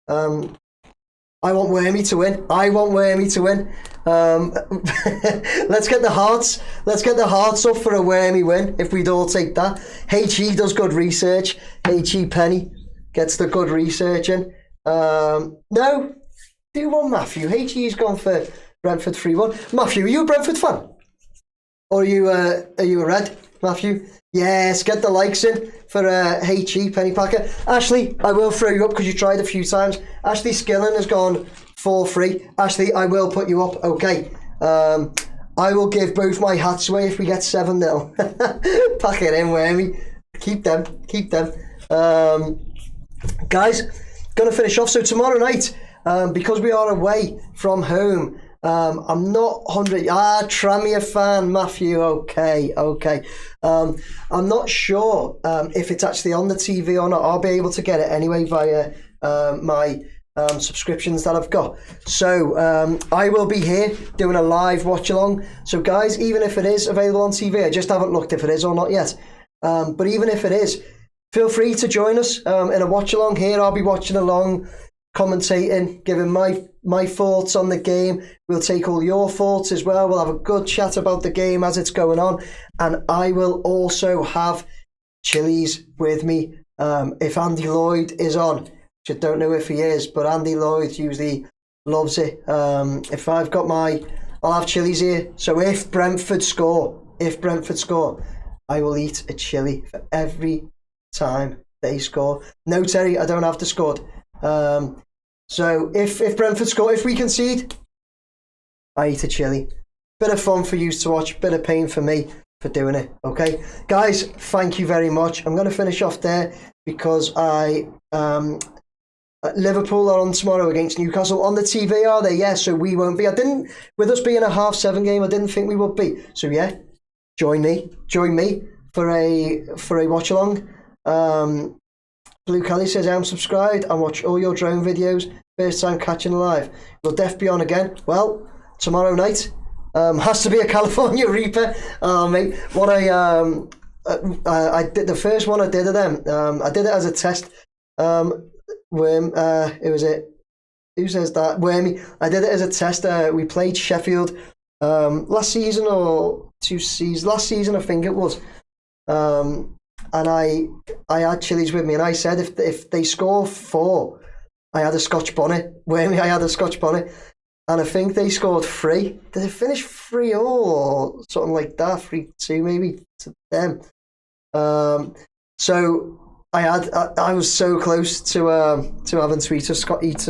I want Wormy to win. I want Wormy to win. Let's get the hearts. Let's get the hearts up for a Wormy win. If we'd all take that. HE does good research. HE Penny gets the good research in. No, do one Matthew. HE's gone for Brentford 3-1. Matthew, are you a Brentford fan? Or are you a Red, Matthew? Yes, get the likes in for HE Penny Packer. Ashley, I will throw you up because you tried a few times. Ashley Skillen has gone 4-3. Ashley, I will put you up. Okay. I will give both my hats away if we get 7-0. Pack it in, Wormy. Keep them. Guys, going to finish off. So tomorrow night, because we are away from home, I'm not 100. Tranmere fan, Matthew. Okay. I'm not sure if it's actually on the TV or not. I'll be able to get it anyway via my subscriptions that I've got. So I will be here doing a live watch along. So guys, even if it is available on TV, I just haven't looked if it is or not yet. But even if it is, feel free to join us in a watch along here. I'll be watching along, commentating, giving my thoughts on the game. We'll take all your thoughts as well. We'll have a good chat about the game as it's going on. And I will also have Chili's with me if Andy Lloyd is on. Which I don't know if he is, but Andy Lloyd usually loves it. If I've got I'll have Chili's here. So if Brentford score, I will eat a chili for every time they score. No, Terry, I don't have to score. So if Brentford score, if we concede, I eat a chili. Bit of fun for you to watch, bit of pain for me for doing it. Okay, guys, thank you very much. I'm going to finish off there because Liverpool are on tomorrow against Newcastle. On the TV, are they? Yeah, so we won't be. With us being a 7:30 game, I didn't think we would be. So yeah, join me for a watch along. Blue Kelly says, I'm subscribed and watch all your drone videos. First time catching live. Will Def be on again? Well, tomorrow night. Has to be a California Reaper. Mate, what I did, the first one I did of them, I did it as a test. Who says that? Wormy. I did it as a test. We played Sheffield last season or 2 seasons. Last season, I think it was. And I had Chili's with me, and I said if they score 4, I had a Scotch bonnet. Wormy, I had a Scotch bonnet, and I think they scored 3. Did it finish 3-3 or something like that? 3-2 maybe to them. So I was so close to having to eat a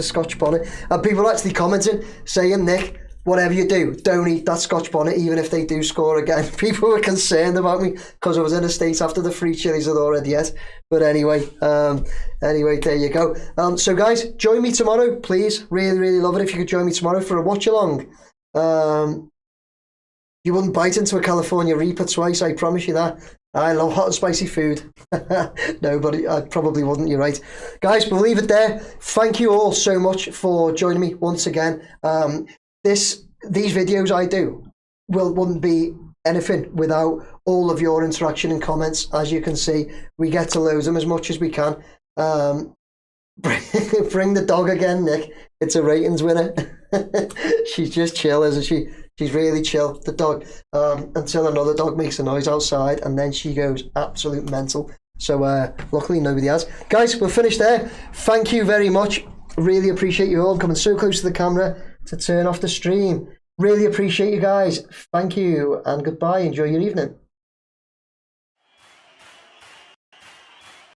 Scotch bonnet, and people actually commenting saying, Nick, whatever you do, don't eat that Scotch bonnet even if they do score again. People were concerned about me because I was in a state after the 3 chilies had already had. But anyway, there you go. So guys, join me tomorrow, please. Really, really love it if you could join me tomorrow for a watch along. You wouldn't bite into a California Reaper twice, I promise you that. I love hot and spicy food. No, but I probably wouldn't, you're right. Guys, we'll leave it there. Thank you all so much for joining me once again. These videos I do wouldn't be anything without all of your interaction and comments. As you can see, we get to load them as much as we can. Bring the dog again, Nick. It's a ratings winner. She's just chill, isn't she? She's really chill, the dog, until another dog makes a noise outside, and then she goes absolute mental. So luckily nobody has. Guys, we'll finish there. Thank you very much. Really appreciate you all coming so close to the camera to turn off the stream. Really appreciate you guys. Thank you and goodbye. Enjoy your evening.